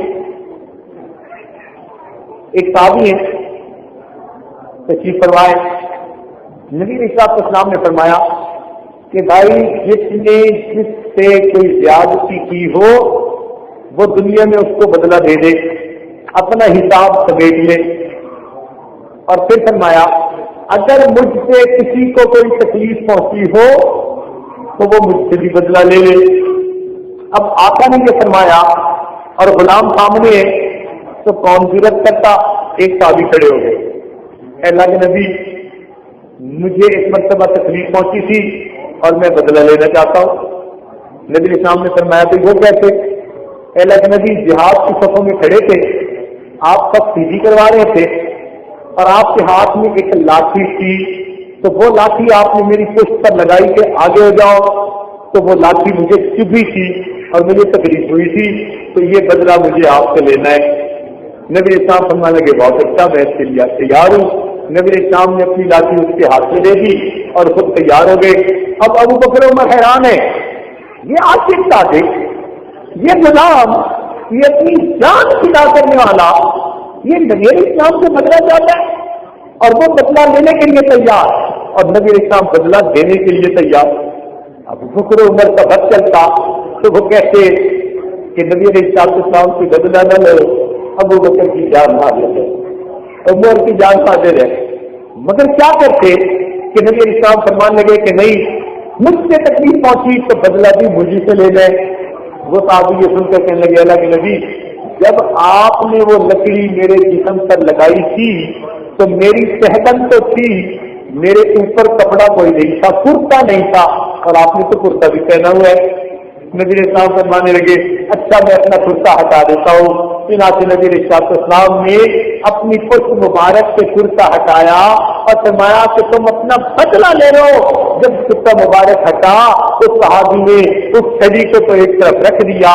تشریف فرمائے، نبی علیہ السلام نے فرمایا کہ بھائی جس نے جس سے کوئی زیادتی کی ہو وہ دنیا میں اس کو بدلہ دے دے، اپنا حساب سمیٹ لے۔ اور پھر فرمایا اگر مجھ سے کسی کو کوئی تکلیف پہنچی ہو تو وہ مجھ سے بھی بدلہ لے لے۔ اب آقا نے یہ فرمایا اور غلام سامنے ہے تو کون جرأت کرتا؟ ایک صحابی کھڑے ہو گئے، اللہ کے نبی مجھے ایک مرتبہ تکلیف پہنچی تھی اور میں بدلہ لینا چاہتا ہوں۔ نبی اسلام نے فرمایا تو وہ کیسے؟ اللہ کے نبی جہاد کی صفوں میں کھڑے تھے، آپ سب سیدھی کروا رہے تھے اور آپ کے ہاتھ میں ایک لاٹھی تھی، تو وہ لاٹھی آپ نے میری پشت پر لگائی کہ آگے ہو جاؤ، تو وہ لاٹھی مجھے چبھی تھی اور مجھے تکلیف ہوئی تھی، تو یہ بدلہ مجھے آپ سے لینا ہے۔ نبی اسلام فرمانے لگے بہت اچھا، میں اس کے لیے تیار ہوں۔ نبی اسلام نے اپنی لاٹھی اس کے ہاتھ میں دے دی اور خود تیار ہو گئے۔ اب ابو بکر عمر حیران ہے، یہ عاشق صادق، یہ غلام، یہ اپنی جان فدا کرنے والا، یہ نبی اسلام سے بدلہ چاہتا ہے اور وہ بدلہ لینے کے لیے تیار اور نبی اسلام بدلہ دینے کے لیے تیار۔ ابو بکر عمر کا بد چلتا تو وہ کہتے کہ نبی علیہ السلام کی بدلہ نہ لو، ابو بکر کی جان حاضر ہے، عمر کی جان حاضر ہے۔ مگر کیا کرتے کہ نبی علیہ السلام فرمان لگے کہ نہیں، مجھ سے تکلیف پہنچی تو بدلہ بھی مجھے سے لے لیں۔ وہ صحابی یہ سن کر کہنے لگے اللہ کے نبی جب آپ نے وہ لکڑی میرے جسم پر لگائی تھی تو میری صحت تو تھی، میرے اوپر کپڑا کوئی نہیں تھا، کرتا نہیں تھا، اور آپ نے تو کرتا بھی پہنا ہوا ہے۔ نبی علیہ السلام فرمانے لگے اچھا میں اپنا کرتا ہٹا دیتا ہوں۔ چنانچہ نبی علیہ السلام نے اپنی پشت مبارک سے کرتا ہٹایا اور فرمایا کہ تم اپنا بدلہ لے لو۔ جب کرتا مبارک ہٹا تو صحابی نے اس چھڑی کو تو ایک طرف رکھ دیا،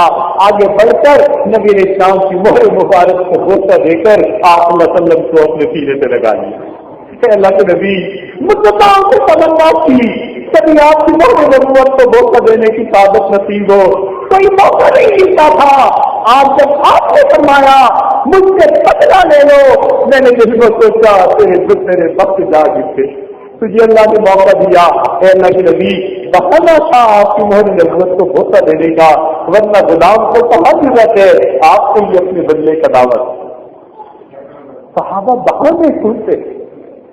آگے بڑھ کر نبی علیہ السلام کی مہر مبارک کو غصہ دے کر آپ صلی اللہ علیہ وسلم کو اپنے سینے سے لگا دیا۔ اللہ کے نبی مدتوں سے تمنا کی کبھی آپ کی مہر نبوت کو غصہ دینے کی طاقت نصیب ہو، کوئی موقع نہیں ملتا تھا۔ آج جب آپ نے فرمایا مجھ سے بدلہ لے لو، میں نے دل کو سوچا تیرے وقت جاگ اٹھے، تجھے اللہ نے موقع دیا۔ اے اللہ کے نبی بہانا تھا آپ کی مہر نبوت کو غصہ دینے کا، ورنہ غلام کو کہاں ضرورت ہے آپ کو یہ اپنے بدلے کا دعوت۔ صحابہ بہانے سنتے،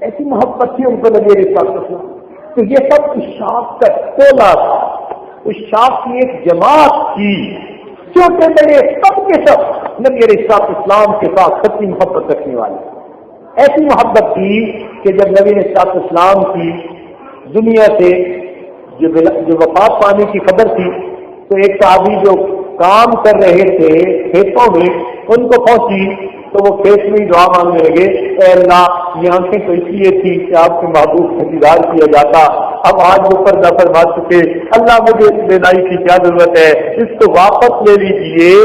ایسی محبت تھی ان کو نبی علیہ السلام، تو یہ سب اشاق کا ٹولہ تھا، اشاق کی ایک جماعت تھی، چھوٹے بڑے سب کے سب نبی علیہ السلام کے ساتھ سچی محبت رکھنے والے۔ ایسی محبت تھی کہ جب نبی علیہ السلام کی دنیا سے جو وفات پانے کی خبر تھی تو ایک صحابی جو کام کر رہے تھے کھیتوں میں ان کو پہنچی تو وہ کھیت میں دعا مانگنے لگے، اے اللہ یہ آنکھیں تو اس لیے تھی کہ آپ کے محبوب کو دیدار کیا جاتا، اب آج وہ پردہ فرما چکے، اللہ مجھے اس بینائی کی کیا ضرورت ہے، اس کو واپس لے لیجیے۔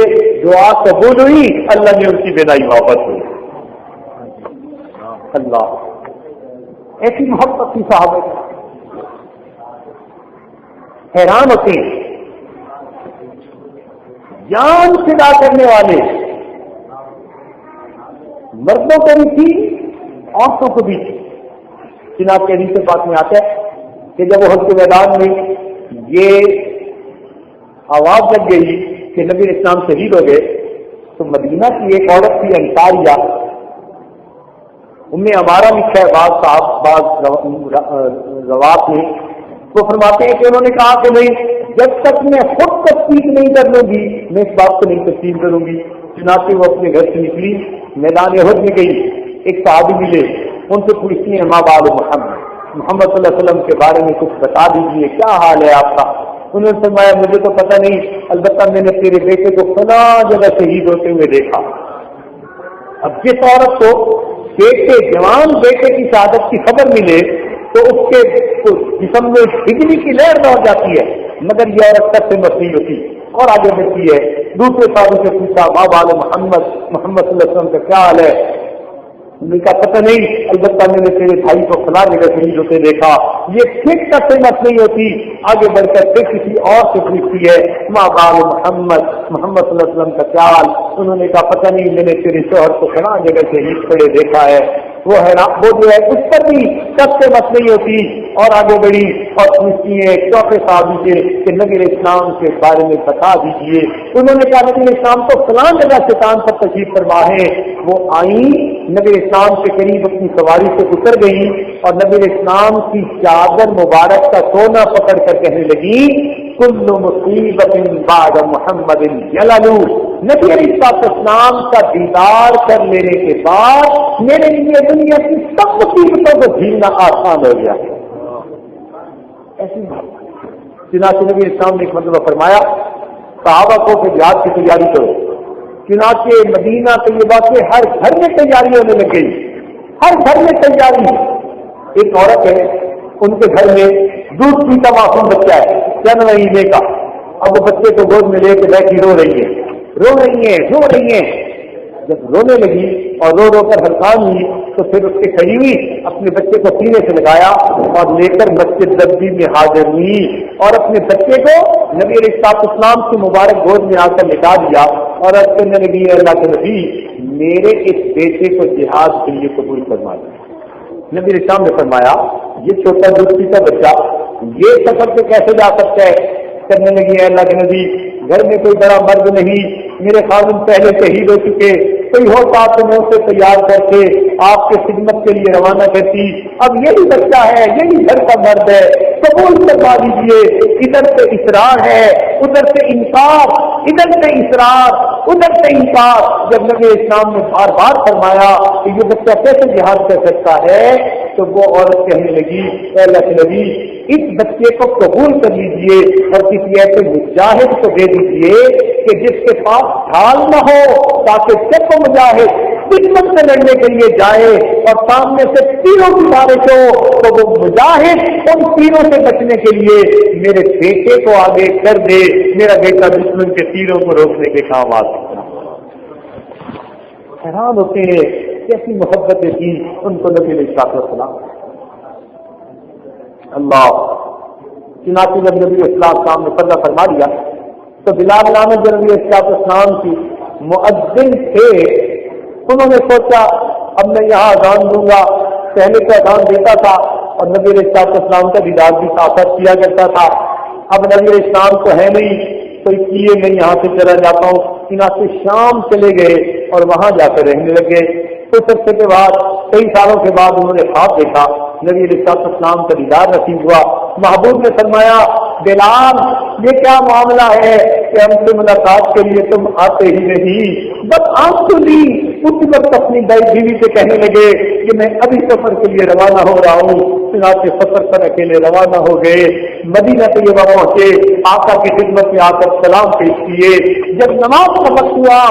دعا قبول ہوئی، اللہ نے ان کی بینائی واپس ہوئی۔ اللہ ایسی محبت کی صحابہ، حیران ہوتے ہیں، جان فدا کرنے والے مردوں کو بھی تھی، عورتوں کو بھی تھی۔ جناب کے حدیث پاک میں آتا ہے کہ جب احد کے میدان میں یہ آواز لگ گئی کہ نبی اسلام شہید ہو گئے، تو مدینہ کی ایک عورت تھی انصاریہ، ام عمارہ لکھا ہے بعض صاحب بعض روات میں، وہ فرماتے ہیں کہ انہوں نے کہا کہ نہیں، جب تک میں خود تصدیق نہیں کر لوں گی میں اس بات کو نہیں تسلیم کروں گی۔ چنانچہ وہ اپنے گھر سے نکلی، میدان احد میں گئی، ایک صحابی ملے، ان سے پوچھتی ہیں ماں بال محمد صلی اللہ علیہ وسلم کے بارے میں کچھ بتا دیجیے، کیا حال ہے آپ کا؟ انہوں نے فرمایا مجھے تو پتہ نہیں، البتہ میں نے تیرے بیٹے کو فلاں جگہ شہید ہوتے ہوئے دیکھا۔ اب جس عورت کو بیٹے جوان بیٹے کی شہادت کی خبر ملے تو اس کے جسم میں بجلی کی لہر دوڑ جاتی ہے، مگر یہ عورت سب سے مت نہیں ہوتی اور آگے بڑھتی ہے۔ دوسرے صحابی سے پوچھا ماں بال محمد صلی اللہ علیہ وسلم کا کیا حال ہے؟ ان کا پتہ نہیں، البتہ میں نے تیرے بھائی کو فلاں جگہ شہید ہوتے دیکھا۔ یہ پھر تک سے مت نہیں ہوتی، آگے بڑھ کر پھر کسی اور سے پوچھتی ہے ماں بال محمد صلی اللہ علیہ وسلم کا کیا حال؟ انہوں نے کہا پتہ نہیں، میں نے تیرے شوہر کو فلاں جگہ شہید کھڑے دیکھا ہے۔ وہ ہے وہ جو ہے اس پر بھی سب سے مت نہیں ہوتی اور آگے بڑھی اور پوچھتی ہے چوتھے صحابی سے کہ نبی اسلام کے بارے میں بتا دیجیے۔ انہوں نے کہا نبی اسلام تو فلاں جگہ شیطان پر تشریف فرما ہے۔ وہ آئیں، نبی اسلام کے قریب اپنی سواری سے اتر گئی اور نبی اسلام کی چادر مبارک کا سونا پکڑ کر کہنے لگی کل مصیبت بعد محمد یلالو، نبی علیہ السلام کا دیدار کر لینے کے بعد میرے لیے دنیا کی سب مصیبتوں کو جھیلنا آسان ہو گیا۔ ایسی چنانچہ نبی اسلام نے ایک مرتبہ فرمایا صحابہ کو کہ جہاد کی تیاری کرو۔ چنانچہ مدینہ طیبہ کے ہر گھر میں تیاری ہونے لگ گئی، ہر گھر میں تیاری۔ ایک عورت ہے، ان کے گھر میں دودھ پیتا معصوم بچہ ہے چند مہینے کا، اب وہ بچے کو گود میں لے کے بیٹھی رو رہی ہے۔ جب رونے لگی اور رو کر ہلکان ہوئی تو پھر اس کے قریب اپنے بچے کو سینے سے لگایا اور لے کر مسجد نبوی میں حاضر ہوئی اور اپنے بچے کو نبی علیہ السلام کی مبارک گود میں آ کر لٹا دیا اور عرض کرنے لگی اللہ کے نبی میرے اس بیٹے کو جہاد کے لیے قبول فرما دیا۔ نبی علیہ السلام نے فرمایا یہ چھوٹا دودھ کا بچہ یہ سفر سے کیسے جا سکتا ہے؟ کرنے لگی ہے اللہ کے نبی گھر میں کوئی بڑا مرد نہیں، میرے خادم پہلے شہید ہو چکے، کوئی ہوتا تو میں اسے تیار کر کے آپ کے خدمت کے لیے روانہ کرتی، اب یہی بچہ ہے، یہی گھر کا مرد ہے، قبول کروا دیجیے۔ ادھر سے اصرار ہے، ادھر سے انکار، ادھر سے اصرار، ادھر سے انکار۔ جب نبی اسلام نے بار بار فرمایا کہ یہ بچہ کیسے جہاد کر سکتا ہے تو وہ عورت کہنے لگی اے اللہ کے نبی اس بچے کو قبول کر لیجئے اور کسی ایسے مجاہد کو دے دیجئے کہ جس کے پاس ڈھال نہ ہو، تاکہ جب وہ مجاہد دشمن سے لڑنے کے لیے جائے اور سامنے سے تیروں کی بارش ہو تو وہ مجاہد ان تیروں سے بچنے کے لیے میرے بیٹے کو آگے کر دے، میرا بیٹا دشمن کے تیروں کو روکنے کے کام آ سکتا۔ حیران ہوتے ہیں کیسی محبت کی ان کو نبی علیہ السلام اللہ۔ چنانچہ جب نبی اسلام نے پردہ فرما دیا تو بلال نام جو نبی اسلام کی مؤذن تھے انہوں نے سوچا اب میں یہاں اذان دوں گا، پہلے تو اذان دیتا تھا اور نبی علیہ السلام کا دیدار بھی ساتھ کیا کرتا تھا، اب نبی علیہ السلام تو ہے نہیں تو اس لیے میں یہاں سے چلا جاتا ہوں۔ چنانچہ شام چلے گئے اور وہاں جا کر رہنے لگے۔ کچھ عرصے کے بعد کئی سالوں کے بعد انہوں نے خواب دیکھا، نبی علیہ السلام کا دیدار نصیب ہوا۔ محبوب نے فرمایا بلال یہ کیا معاملہ ہے کہ ہم سے ملاقات کے لیے تم آتے ہی نہیں؟ بس آنکھ تو لی اسی وقت اپنی بیوی سے کہنے لگے کہ میں ابھی سفر کے لیے روانہ ہو رہا ہوں۔ چنانچہ سفر پر اکیلے روانہ ہو گئے، مدینہ طیبہ پہنچے، آقا کی خدمت میں آ کر سلام پیش کیے۔ جب نماز کا وقت ہوا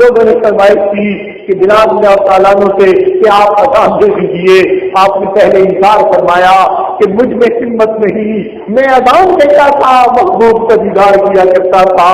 لوگوں نے فرمائش کی کہ بلال نے تعالیٰ سے کہ آپ اذان دے دیجیے۔ آپ نے پہلے انکار فرمایا کہ مجھ میں ہمت نہیں، میں اذان دیتا تھا، محبوب کا دیدار کیا کرتا تھا،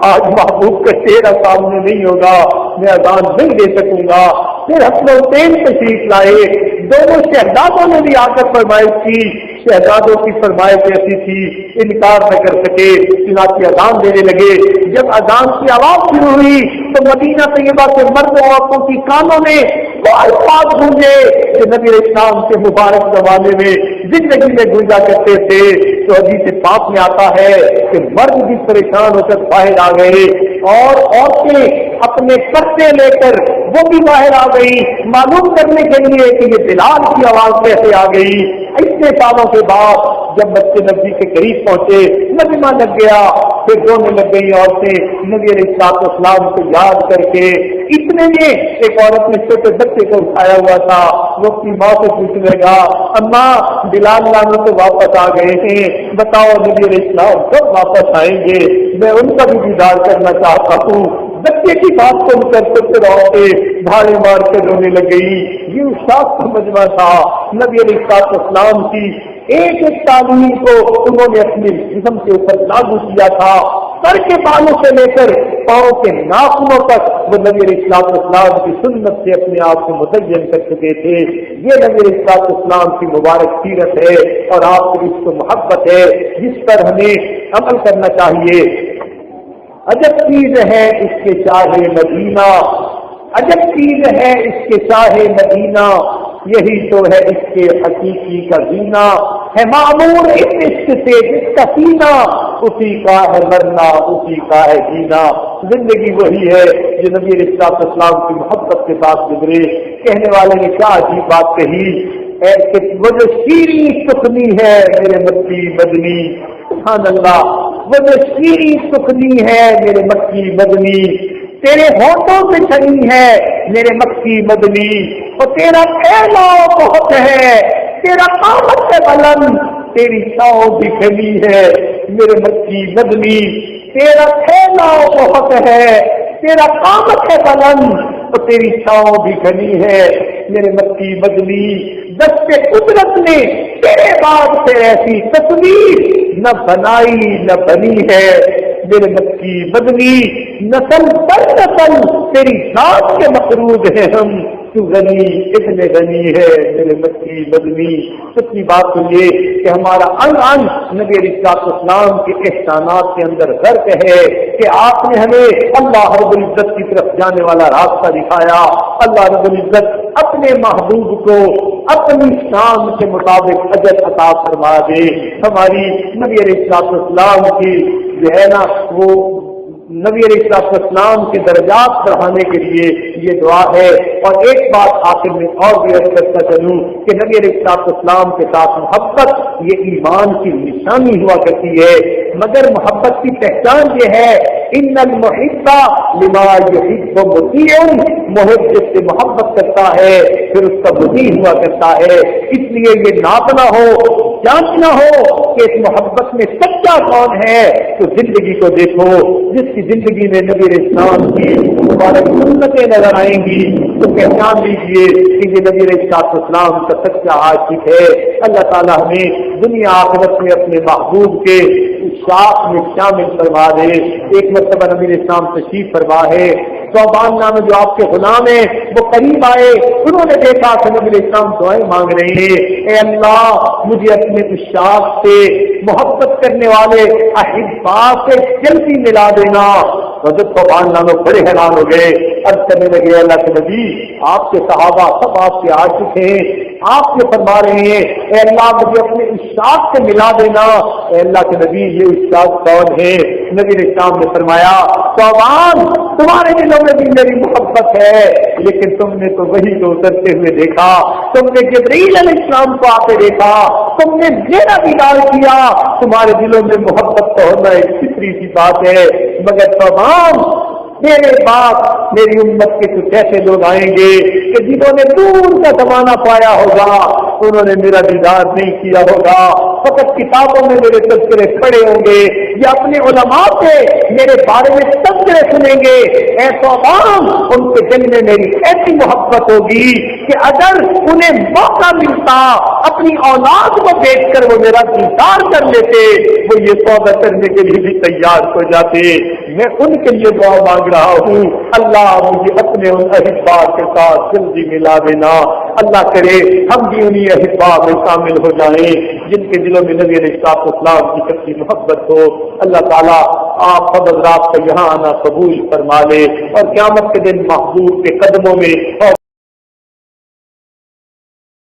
آج محبوب کا چہرہ سامنے نہیں ہوگا، میں اذان نہیں دے سکوں گا۔ پھر حسن الحسین تشریف لائے، دونوں شہزادوں نے بھی آ کر فرمائش کی، شہزادوں کی فرمائش ایسی تھی، انکار نہ کر سکے، چنانچہ اذان دینے لگے۔ جب اذان کی آواز شروع ہوئی تو مدینہ طیبہ کے مرد و عورتوں کی کانوں میں وہ الفاظ گونجے کہ نبی اسلام کے مبارک زمانے میں زندگی میں گونجا کرتے تھے۔ تو حدیث پاک میں آتا ہے کہ مرد بھی پریشان ہو کر باہر آ گئے اور عورتیں اپنے پرچے لے کر وہ بھی باہر آ گئی، معلوم کرنے کے لیے کہ یہ بلال کی آواز کیسے آ گئی۔ اتنے سالوں کے بعد جب بچے نبی کے قریب پہنچے، نغمہ لگ گیا، پھر رونے لگ گئی عورتیں نبی علیہ السلام کو یاد کر کے۔ اتنے میں ایک عورت نے چھوٹے بچے کو اٹھایا ہوا تھا، وہ اپنی ماں سے پوچھنے لگا، اماں بلال لانے تو واپس آ گئے ہیں، بتاؤ نبی علیہ السلام کب واپس آئیں گے، میں ان کا بھی دیدار کرنا چاہتا ہوں۔ بچے کی بات سن کر پھر عورتیں بھاڑے مار کر رونے لگ گئی۔ یہ استاد کا مجمع تھا، نبی علیہ السلام کی ایک ایک تعلیم کو انہوں نے اپنے جسم کے اوپر لاگو کیا تھا، سر کے بالوں سے لے کر پاؤں کے ناخنوں تک وہ نبی علیہ السلام کی سنت سے اپنے آپ کو متعین کر چکے تھے۔ یہ نبی علیہ السلام کی مبارک سیرت ہے اور آپ کی اس کو محبت ہے جس پر ہمیں عمل کرنا چاہیے۔ عجب چیز ہے اس کے شاہ مدینہ، عجب چیز ہے اس کے شاہ مدینہ، یہی تو ہے اس کے حقیقی کا زینہ، ہے معمور اس عشق سے جس کا سینہ، اسی کا ہے مرنا اسی کا ہے جینا۔ زندگی وہی ہے جو نبی علیہ السلام کی محبت کے ساتھ گزرے۔ کہنے والے نے کیا عجیب بات کہی، وہ جو شیریں سخنی ہے میرے مکی مدنی، سبحان اللہ، وہ جو شیریں سخنی ہے میرے مکی مدنی، تیرے ہونٹوں سے چھنی ہے میرے مکی مدنی، اور تیرا پھیلا بہت ہے، تیرا قامت ہے بلند، تیری چھاؤں بھی کھلی ہے میرے مکی مدنی، تیرا پھیلا بہت ہے، تیرا قامت ہے بلند، اور تیری چھاؤں بھی گھنی ہے میرے مکی مدنی۔ دست قدرت نے تیرے بعد سے ایسی تصویر نہ بنائی نہ بنی ہے میرے مکی مدنی، نسل پر نسل تیری ذات کے مقروض ہیں ہم، تو غنی ابن غنی ہے میرے مکی مدنی۔ سچی بات تو یہ کہ ہمارا انگ انگ نبی علیہ السلام کے احسانات کے اندر غرق ہے کہ آپ نے ہمیں اللہ رب العزت کی طرف جانے والا راستہ دکھایا۔ اللہ رب العزت اپنے محبوب کو اپنی شان کے مطابق اجر عطا فرما دے۔ ہماری نبی علیہ السلام کی جو ہے نا وہ نبی علیہ السلام کے درجات بڑھانے کے لیے یہ دعا ہے۔ اور ایک بات آخر میں اور بھی عرض کرتا چلوں کہ نبی علیہ السلام کے ساتھ محبت یہ ایمان کی نشانی ہوا کرتی ہے، مگر محبت کی پہچان یہ ہے ان المحب لما یحب مطیع، محب جس سے محبت کرتا ہے پھر اس کا مطیع ہوا کرتا ہے۔ اس لیے یہ ناپنا ہو، جانچنا ہو کہ اس محبت میں سچا کون ہے تو زندگی کو دیکھو، جس کی زندگی میں نبی علیہ السلام کی مبارک سنتیں نظر آئیں گی تو پہچان لیجیے کہ یہ نبی علیہ السلام کا سچا عاشق ہے۔ اللہ تعالیٰ ہمیں دنیا آخرت میں اپنے محبوب کے شاخ میں شامل فرما دے۔ ایک مرتبہ نبی علیہ السلام تشریف فرما ہے، صوبان نام جو آپ کے غلام ہیں وہ قریب آئے، انہوں نے دیکھا کہ نبی علیہ السلام دعائیں مانگ رہے ہیں، اے اللہ مجھے اپنے اشاق سے محبت کرنے والے احبا سے جلدی ملا دینا۔ حضرت صوبان نامے بڑے حیران ہو گئے، عرض کرنے لگے اللہ کے نبی آپ کے صحابہ سب آپ کے عاشق ہیں، آپ یہ فرما رہے ہیں اے اللہ مجھے اپنے اشاق سے ملا دینا۔ اے اللہ کے نبی یہ اشاق کون ہے؟ نبی علیہ السلام نے فرمایا صوبان تمہارے دلوں میں بھی میری محبت ہے، لیکن تم نے تو وہی تو اترتے ہوئے دیکھا، تم نے جبرائیل علیہ السلام کو آتے دیکھا، تم نے میرا دیدار کیا، تمہارے دلوں میں محبت تو ہونا ایک فطری سی بات ہے، مگر صوبان میرے بعد میری امت کے کچھ ایسے لوگ آئیں گے کہ جنہوں نے دور کا زمانہ پایا ہوگا، انہوں نے میرا دیدار نہیں کیا ہوگا، فقط کتابوں میں میرے تذکرے پڑھے ہوں گے یا اپنے علماء سے میرے بارے میں تذکرے سنیں گے۔ اے صوبان ان کے دل میں میری ایسی محبت ہوگی کہ اگر انہیں موقع ملتا اپنی اولاد کو دیکھ کر وہ میرا دیدار کر لیتے، وہ یہ سودا کرنے کے لیے بھی تیار ہو جاتے۔ میں ان کے لیے دعا مانگ رہا ہوں، اللہ مجھے اپنے ان احبا کے ساتھ جلدی ملا دینا۔ اللہ کرے ہم بھی انہی احبا میں شامل ہو جائیں جن کے دلوں میں نبی علیہ السلام کی سچی محبت ہو، اللہ تعالیٰ آپ سب حضرات کا یہاں آنا قبول فرما لے اور قیامت کے دن محبوب کے قدموں میں اور